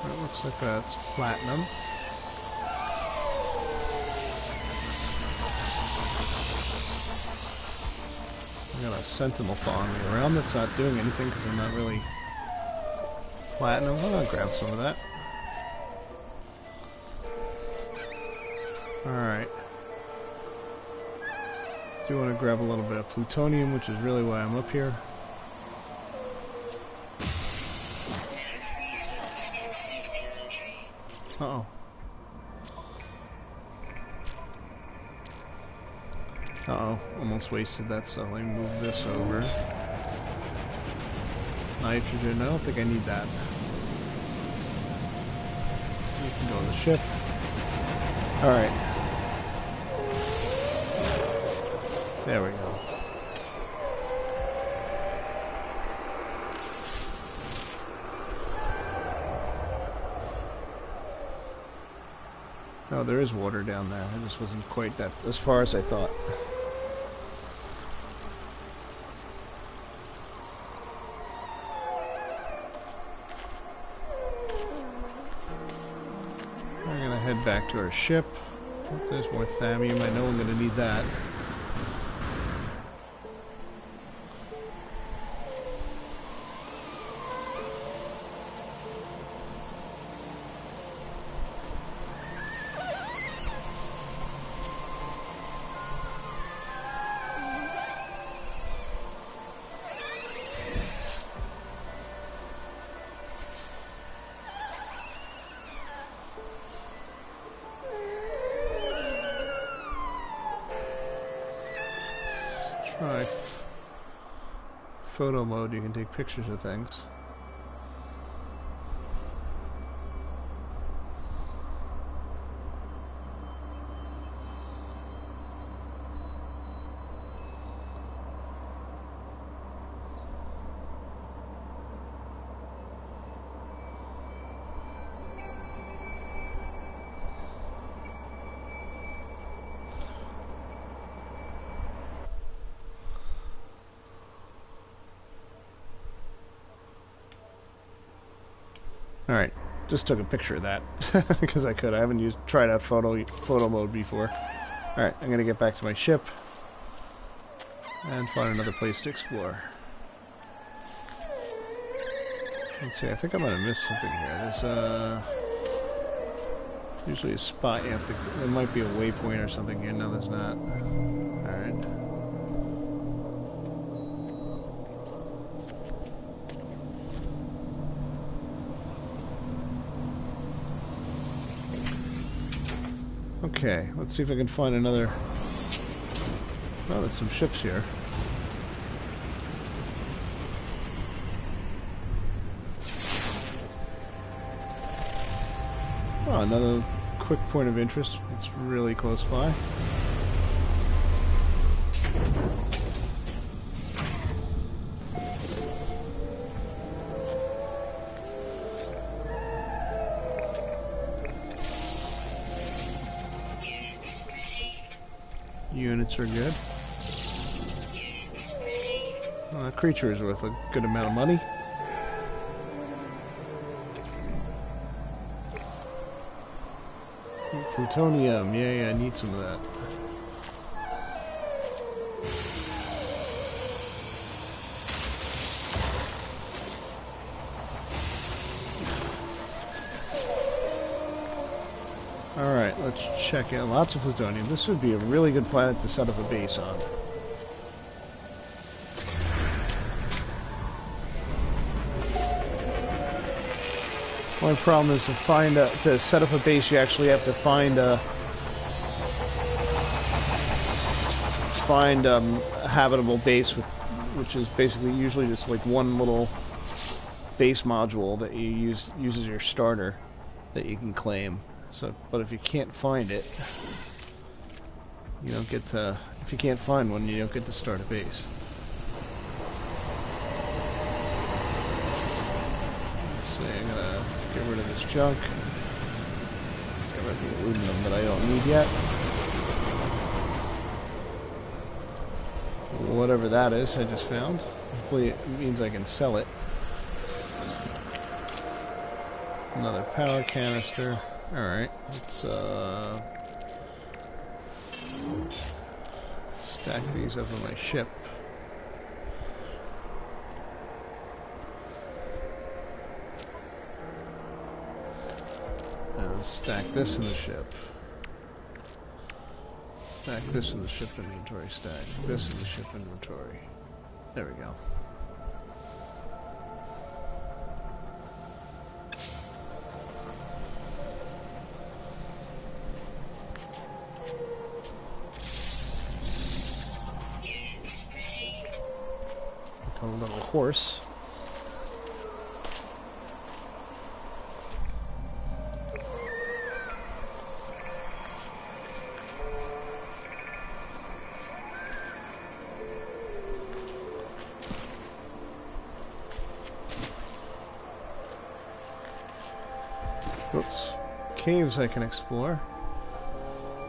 Speaker 1: That looks like that's platinum. I got a sentinel following me around that's not doing anything because I'm not really platinum. I'll grab some of that. Alright. Do want to grab a little bit of plutonium, which is really why I'm up here. Uh-oh. Uh-oh, almost wasted that, so let me move this over. Nitrogen, I don't think I need that. We can go on the ship. Alright. There we go. Oh, there is water down there. I just wasn't quite that as far as I thought. We're gonna head back to our ship. Oh, there's more thallium. I know I'm gonna need that. try photo mode. You can take pictures of things. Alright, just took a picture of that because I could. I haven't tried out photo mode before. Alright, I'm gonna get back to my ship and find another place to explore. Let's see, I think I might have missed something here. There's usually a spot you have to. There might be a waypoint or something here. No, there's not. Alright. Okay, let's see if I can find another... Oh, there's some ships here. Oh, another quick point of interest. It's really close by. Units are good. Well, that creature is worth a good amount of money. Plutonium, yeah, I need some of that. Alright, let's check in. Lots of plutonium. This would be a really good planet to set up a base on. My problem is to set up a base, you actually have to find a habitable base, which is basically usually just like one little base module that you uses your starter that you can claim. So, but if you can't find it, you don't get to. If you can't find one, you don't get to start a base. Let's see. I'm gonna get rid of this junk. Get rid of the aluminum that I don't need yet. Whatever that is, I just found. Hopefully, it means I can sell it. Another power canister. Alright, let's stack these up on my ship. And stack this in the ship. Stack this in the ship inventory. Stack this in the ship inventory. There we go. A little horse. Oops. Caves I can explore.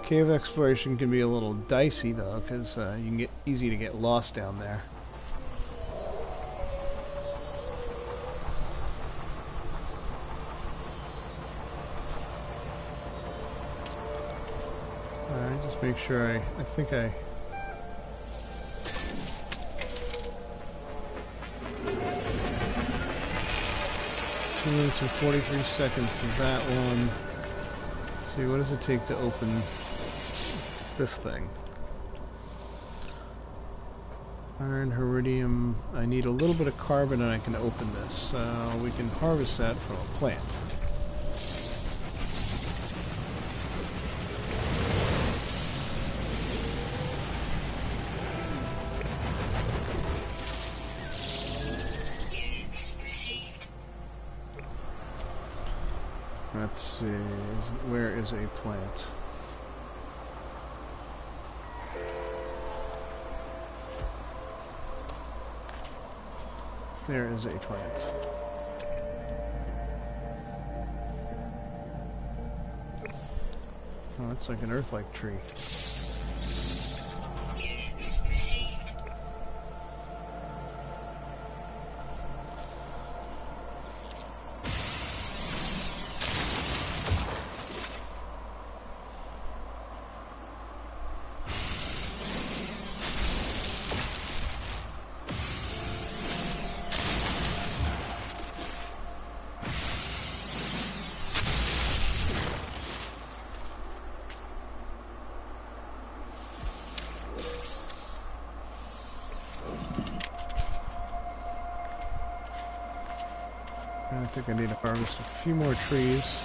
Speaker 1: Cave exploration can be a little dicey though, because you can get easy to get lost down there. Alright, just make sure I think I... 2 minutes and 43 seconds to that one. Let's see, what does it take to open this thing? Iron, iridium. I need a little bit of carbon and I can open this. So we can harvest that from a plant. Let's see, where is a plant? There is a plant. Oh, that's like an earth-like tree. I think I need to harvest a few more trees.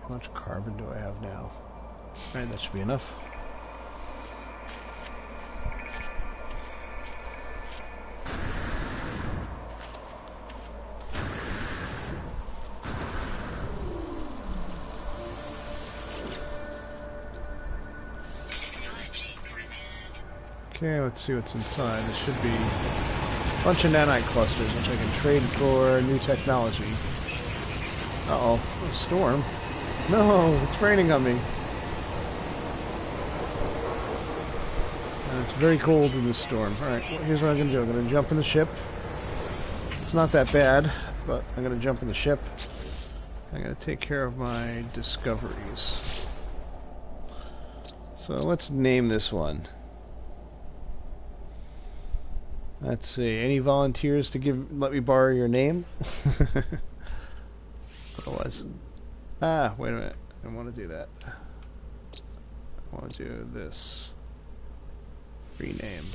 Speaker 1: How much carbon do I have now? Alright, that should be enough. Okay, let's see what's inside. There should be a bunch of nanite clusters, which I can trade for new technology. Uh-oh, a storm. No, it's raining on me. And it's very cold in this storm. Alright, well, here's what I'm going to do. I'm going to jump in the ship. It's not that bad, but I'm going to jump in the ship. I'm going to take care of my discoveries. So let's name this one. Let's see. Any volunteers to let me borrow your name? Otherwise, wait a minute. I don't want to do that. I want to do this. Rename.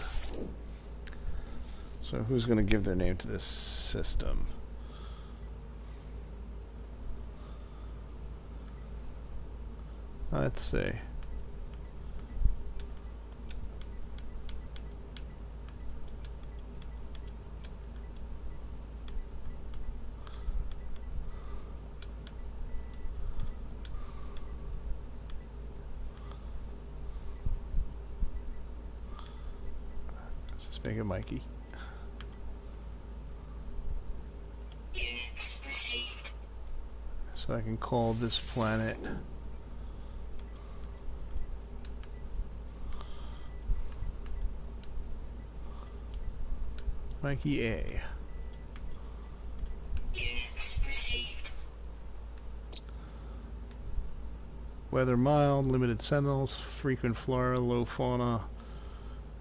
Speaker 1: So who's going to give their name to this system? Let's see. Make it Mikey.
Speaker 2: Units received.
Speaker 1: So I can call this planet Mikey A.
Speaker 2: Units received.
Speaker 1: Weather mild, limited sentinels, frequent flora, low fauna,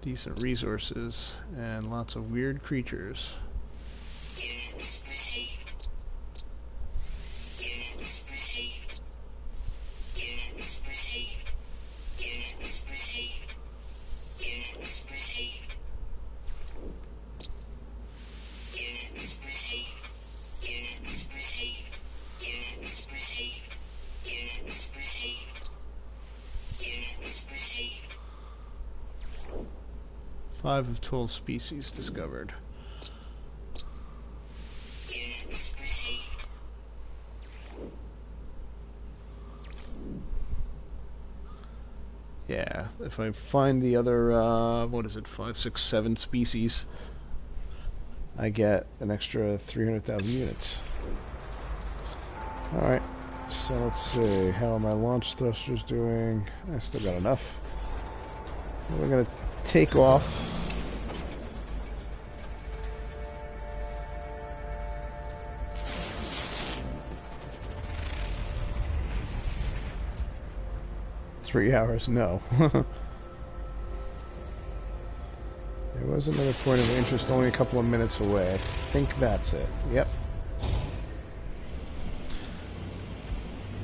Speaker 1: decent resources, and lots of weird creatures.
Speaker 2: Units received. Units received. Units received. Units received. Units received. Units received. Units received. Units received. Units received. Units received.
Speaker 1: 5 of 12 species discovered.
Speaker 2: Units received.
Speaker 1: Yeah, if I find the other, what is it, 5, 6, 7 species, I get an extra 300,000 units. Alright, so let's see, how are my launch thrusters doing? I still got enough. So we're going to take off. Three hours, no. There was another point of interest only a couple of minutes away. I think that's it. Yep.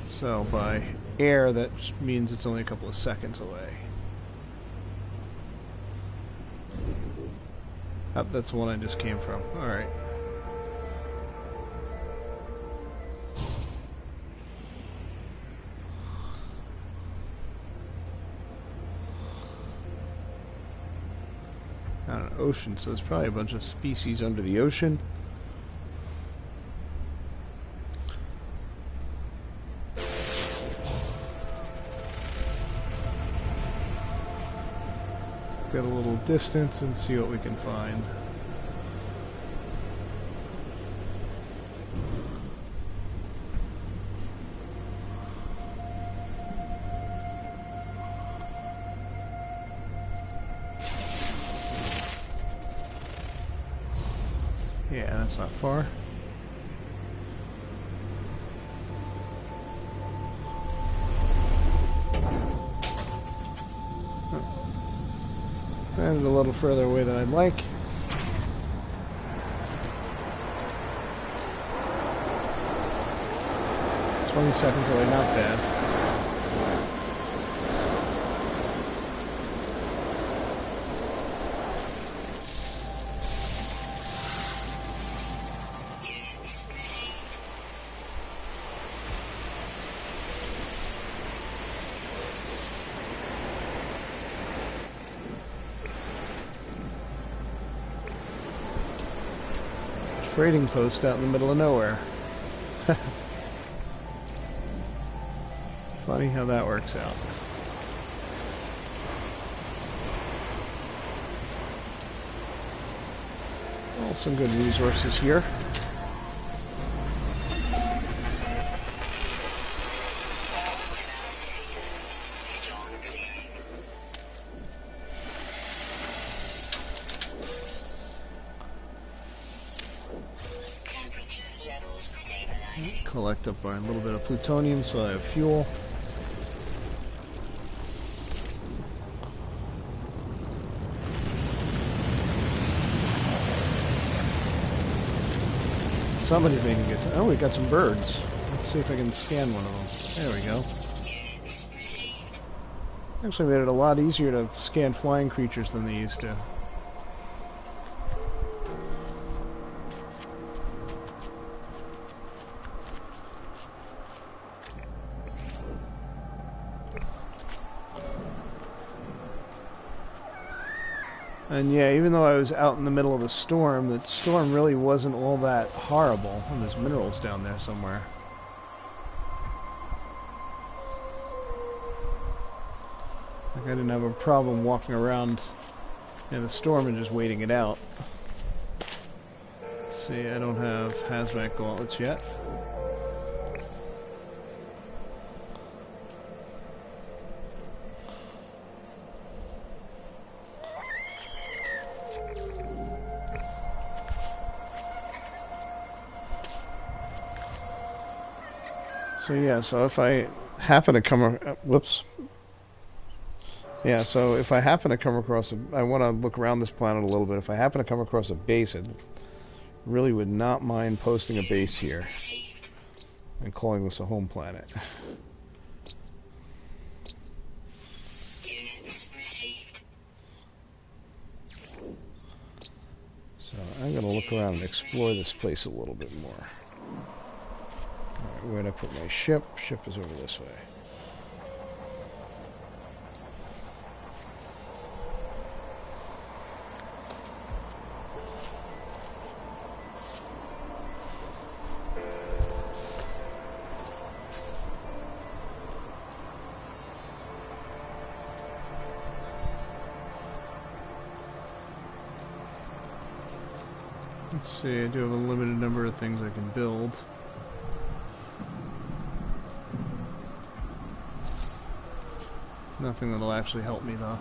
Speaker 1: So by air, that means it's only a couple of seconds away. Oh, that's the one I just came from. Alright. On an ocean, so there's probably a bunch of species under the ocean. get a little distance and see what we can find. Yeah, that's not far. And a little further away than I'd like. "20 seconds away, not bad." Trading post out in the middle of nowhere. Funny how that works out. Well, some good resources here. Collect up our little bit of plutonium so I have fuel. Somebody's making it. Oh, we got some birds. Let's see if I can scan one of them. There we go. Actually made it a lot easier to scan flying creatures than they used to. And yeah, even though I was out in the middle of the storm really wasn't all that horrible. And there's minerals down there somewhere. Like I didn't have a problem walking around in the storm and just waiting it out. Let's see, I don't have hazmat gauntlets yet. So yeah, so if I happen to come, whoops. Yeah, so if I happen to come across I want to look around this planet a little bit. If I happen to come across a base, I really would not mind posting a base here and calling this a home planet. So I'm going to look around and explore this place a little bit more. Alright, where'd I put my ship? Ship is over this way. Let's see, I do have a limited number of things I can build. Nothing that'll actually help me though.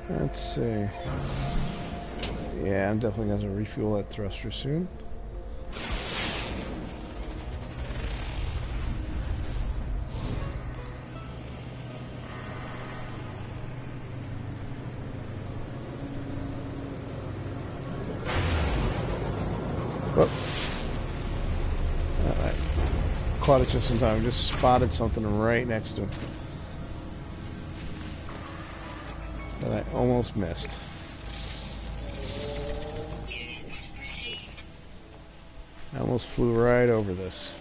Speaker 1: Let's see. Yeah, I'm definitely going to refuel that thruster soon. Whoop. Alright. Caught it just in time. Just spotted something right next to him. that I almost missed. I almost flew right over this.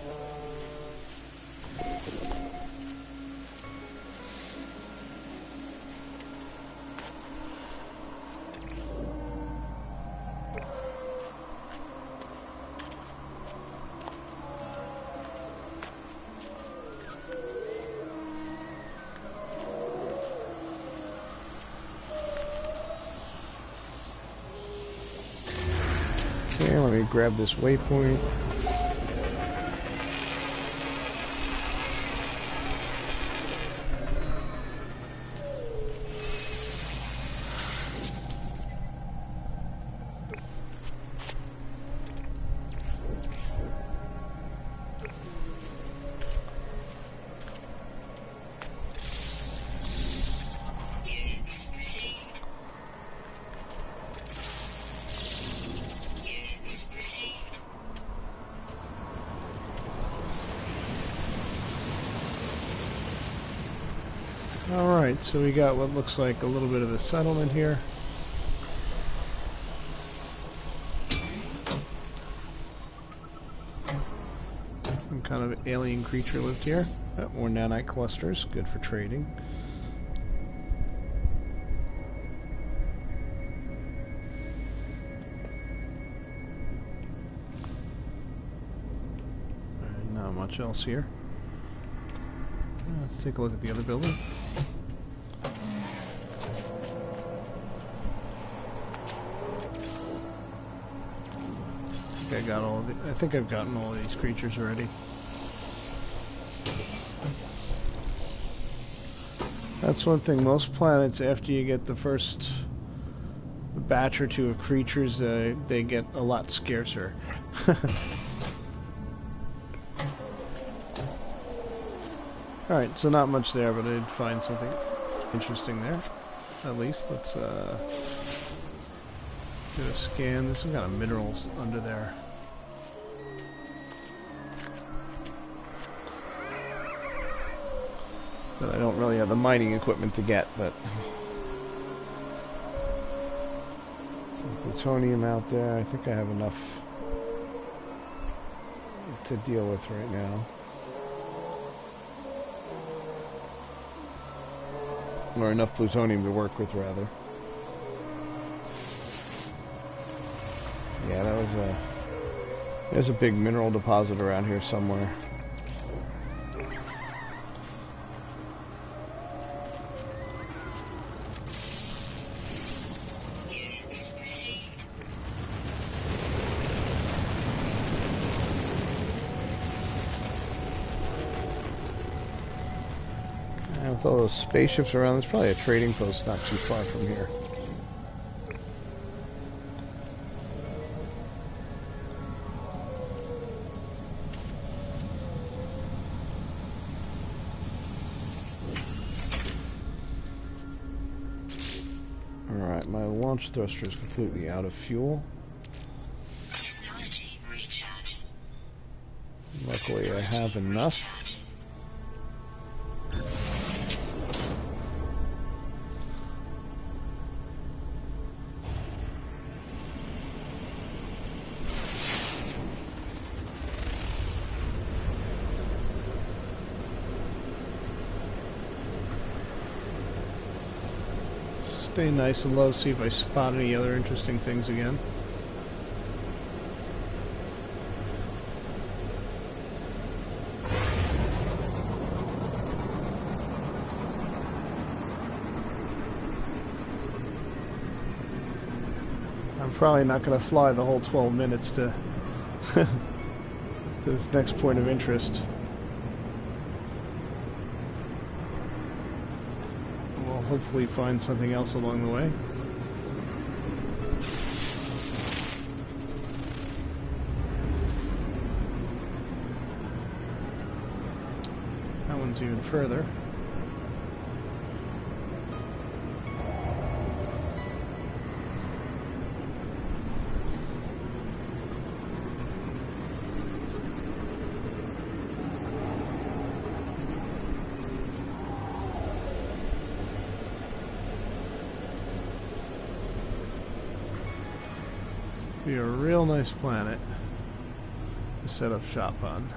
Speaker 1: Okay, let me grab this waypoint. Alright, so we got what looks like a little bit of a settlement here. Some kind of alien creature lived here. Oh, more nanite clusters, good for trading. Not much else here. Let's take a look at the other building. I think I've gotten all of these creatures already. That's one thing. Most planets, after you get the first batch or two of creatures, they get a lot scarcer. Alright, so not much there, but I did find something interesting there. At least, let's do a scan. There's some kind of minerals under there. That I don't really have the mining equipment to get, but... some plutonium out there. I think I have enough to deal with right now. Or enough plutonium to work with, rather. Yeah, that was a... there's a big mineral deposit around here somewhere. With all those spaceships around, there's probably a trading post not too far from here. Alright, my launch thruster is completely out of fuel. Luckily I have enough. Stay nice and low, see if I spot any other interesting things again. I'm probably not going to fly the whole 12 minutes to, to this next point of interest. Hopefully find something else along the way. That one's even further. Be a real nice planet to set up shop on.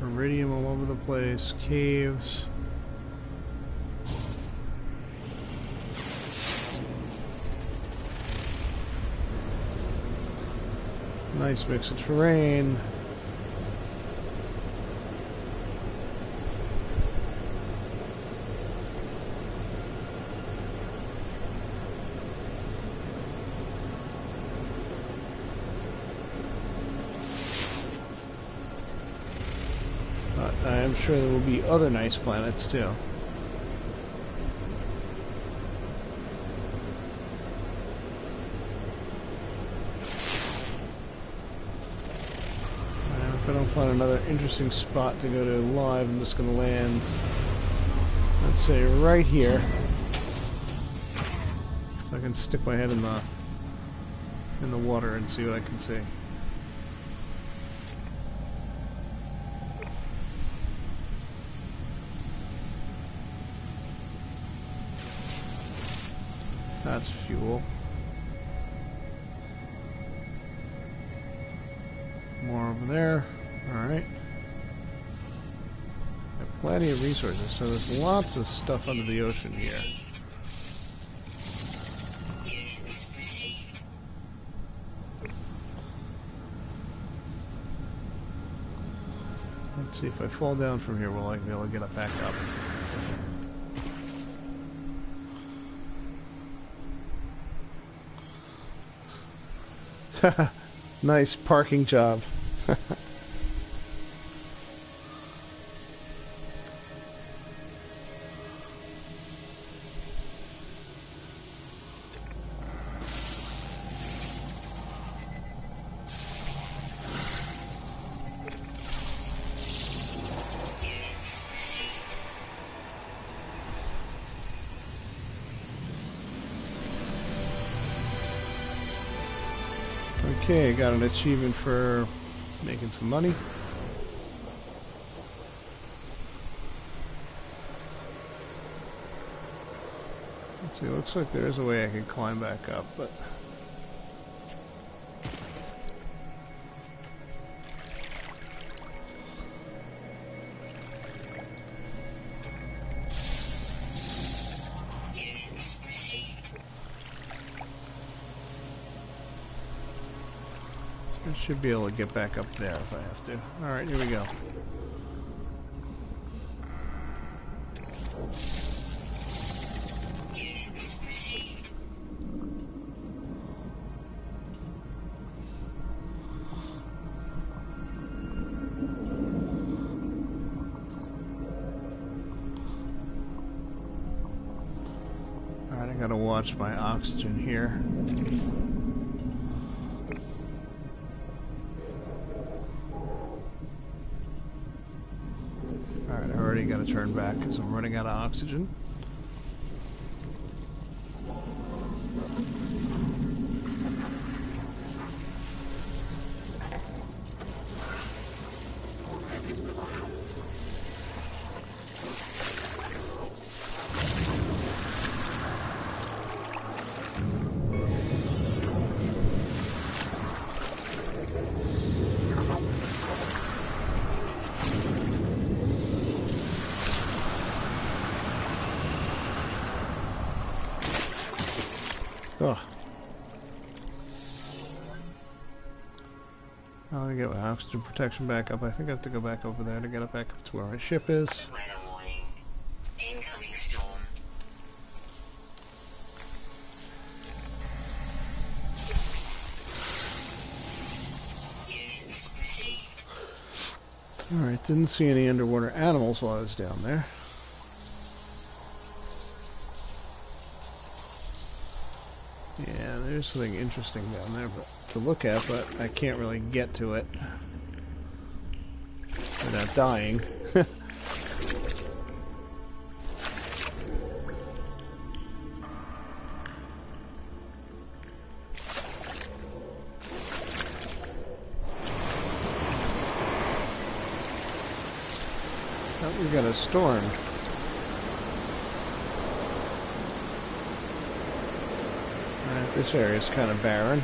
Speaker 1: Iridium all over the place, caves. Nice mix of terrain. But I am sure there will be other nice planets too. If I don't find another interesting spot to go to live, I'm just going to land, let's say, right here, so I can stick my head in the water and see what I can see. That's fuel. More over there. Alright. Got plenty of resources, so there's lots of stuff under the ocean here. Let's see, if I fall down from here, will I be able to get it back up? Nice parking job. Okay, got an achievement for making some money. Let's see, it looks like there is a way I can climb back up, but... I should be able to get back up there if I have to. Alright, here we go. Alright, I gotta watch my oxygen here. Alright, I already gotta turn back because I'm running out of oxygen. Ugh. I'll get my oxygen protection back up. I think I have to go back over there to get it back up to where my ship is.
Speaker 2: Weather warning. Incoming storm. Units proceed.
Speaker 1: Alright, didn't see any underwater animals while I was down there. Yeah, there's something interesting down there to look at, but I can't really get to it without dying. Oh, we got a storm. This area is kind of barren.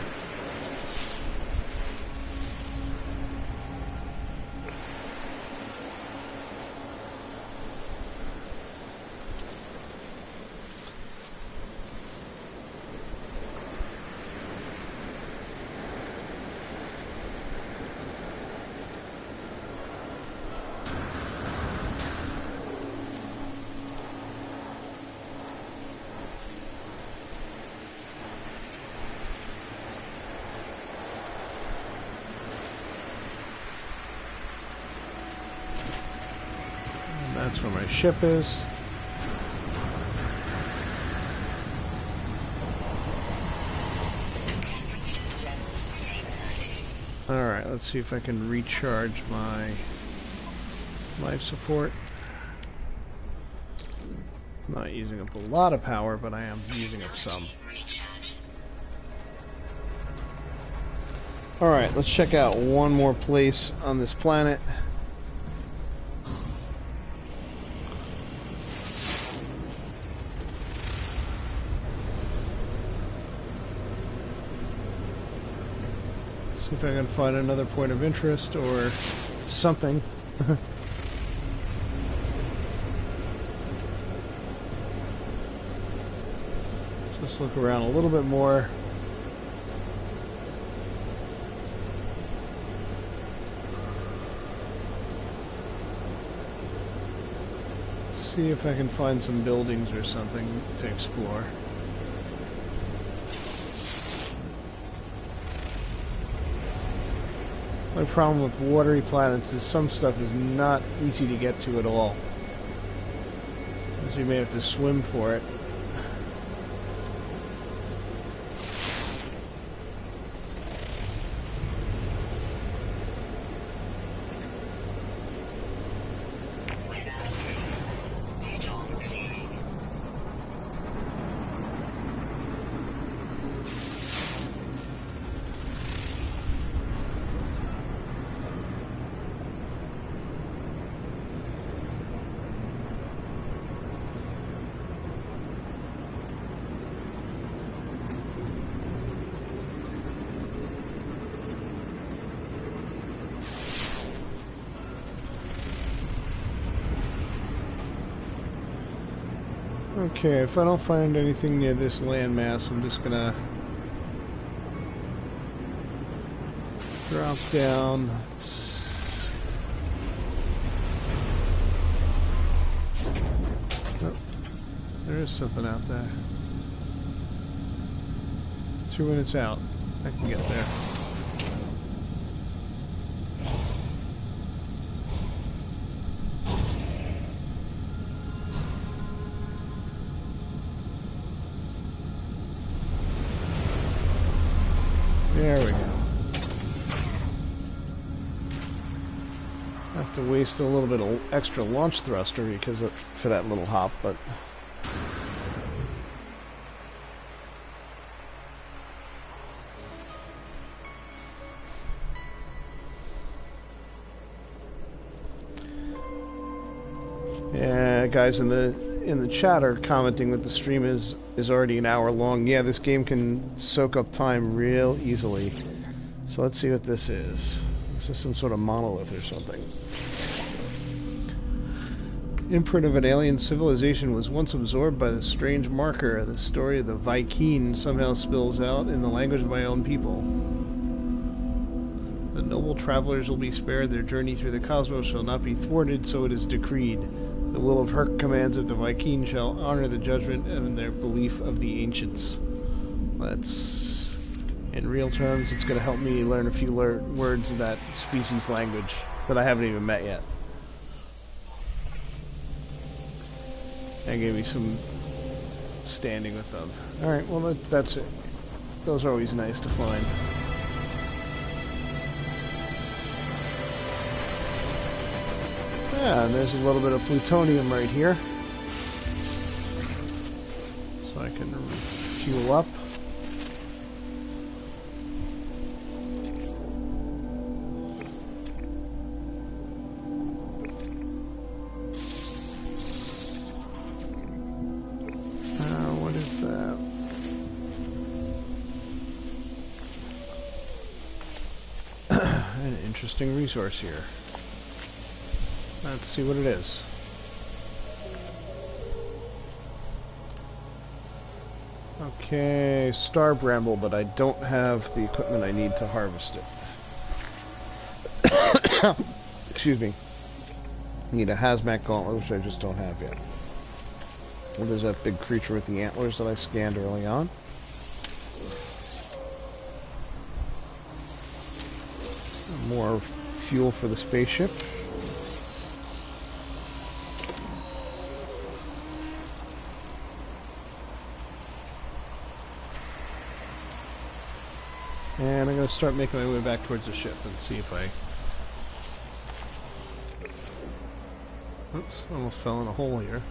Speaker 1: That's where my ship is. Alright, let's see if I can recharge my life support. Not using up a lot of power, but I am using up some. Alright, let's check out one more place on this planet. See if I can find another point of interest or something. Just look around a little bit more. See if I can find some buildings or something to explore. My problem with watery planets is some stuff is not easy to get to at all. So you may have to swim for it. Okay, if I don't find anything near this landmass, I'm just gonna drop down. Oh, there is something out there. 2 minutes out. I can get there. There we go. I have to waste a little bit of extra launch thruster because for that little hop, but yeah, guys in the chat are commenting that the stream is already an hour long. Yeah, this game can soak up time real easily. So let's see what this is. This is some sort of monolith or something. Imprint of an alien civilization was once absorbed by the strange marker. The story of the Viking somehow spills out in the language of my own people. The noble travelers will be spared. Their journey through the cosmos shall not be thwarted, so it is decreed. The will of Herc commands that the Viking shall honor the judgment and their belief of the ancients. Let's... In real terms, it's going to help me learn a few words of that species language that I haven't even met yet. And gave me some standing with them. Alright, well that's it. Those are always nice to find. Yeah, and there's a little bit of plutonium right here. So I can fuel up. What is that? interesting resource here. Let's see what it is. Okay, star bramble, but I don't have the equipment I need to harvest it. Excuse me. I need a hazmat gauntlet, which I just don't have yet. Well, there's that big creature with the antlers that I scanned early on. More fuel for the spaceship. And I'm going to start making my way back towards the ship and see if I... Oops, almost fell in a hole here.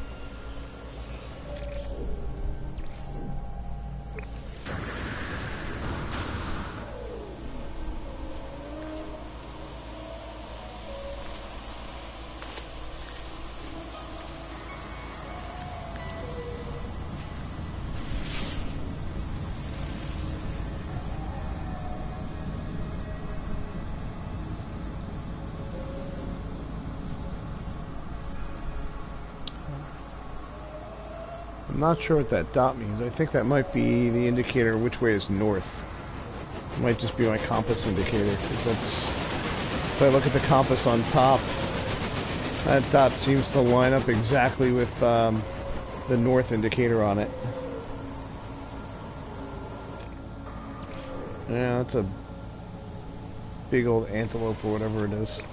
Speaker 1: I'm not sure what that dot means. I think that might be the indicator which way is north. It might just be my compass indicator, because that's... If I look at the compass on top, that dot seems to line up exactly with the north indicator on it. Yeah, that's a big old antelope or whatever it is.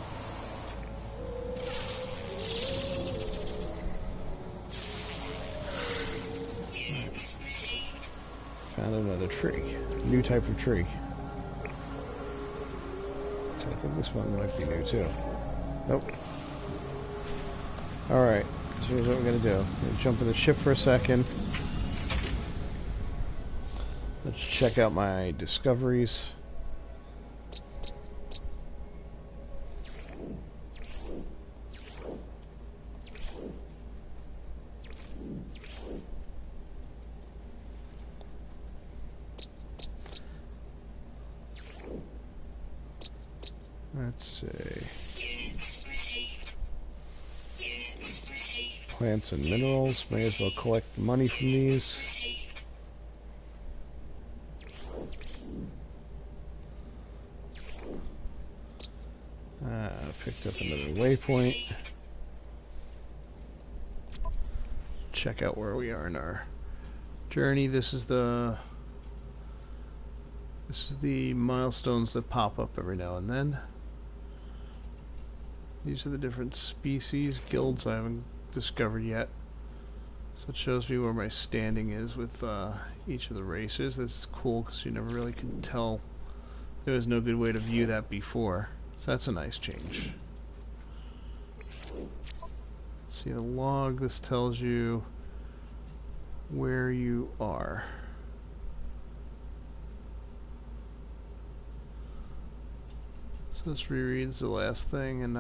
Speaker 1: Found another tree. New type of tree. So I think this one might be new too. Nope. Alright, so here's what we're going to do. I'm going to jump in the ship for a second. Let's check out my discoveries. Let's see. Plants and minerals. May as well collect money from these. Picked up another waypoint. Check out where we are in our journey. This is the milestones that pop up every now and then. These are the different species, guilds I haven't discovered yet. So it shows me where my standing is with each of the races. This is cool because you never really could tell. There was no good way to view that before. So that's a nice change. See the log, this tells you where you are. So this rereads the last thing, and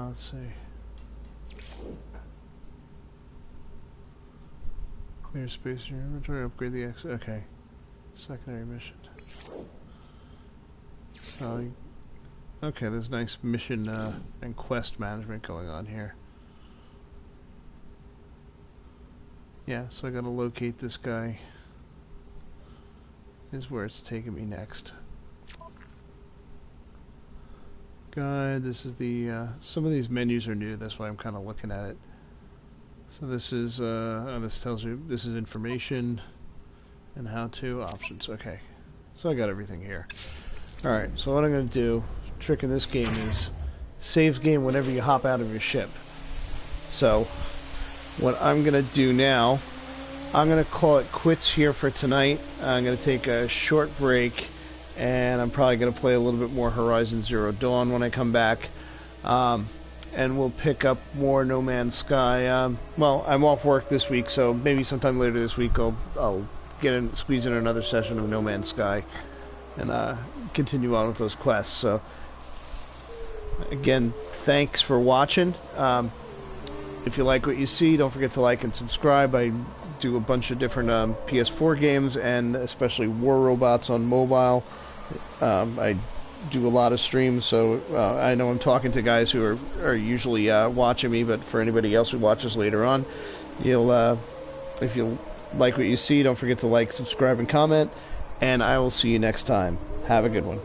Speaker 1: let's see. Clear space in your inventory, upgrade the X. Okay. Secondary mission. So, okay, there's nice mission and quest management going on here. Yeah, so I gotta locate this guy. Is where it's taking me next. Guide, this is the, some of these menus are new, that's why I'm kind of looking at it. So this is, this tells you, this is information and how-to options. Okay, so I got everything here. Alright, so what I'm going to do, trick in this game is, save game whenever you hop out of your ship. So, what I'm going to do now, I'm going to call it quits here for tonight. I'm going to take a short break, and I'm probably going to play a little bit more Horizon Zero Dawn when I come back. And we'll pick up more No Man's Sky. Well, I'm off work this week, so maybe sometime later this week I'll squeeze in another session of No Man's Sky and continue on with those quests. So, again, thanks for watching. If you like what you see, don't forget to like and subscribe. I do a bunch of different PS4 games, and especially War Robots on mobile. I do a lot of streams, so I know I'm talking to guys who are usually watching me, but for anybody else who watches later on, you'll if you like what you see, don't forget to like, subscribe, and comment, and I will see you next time. Have a good one.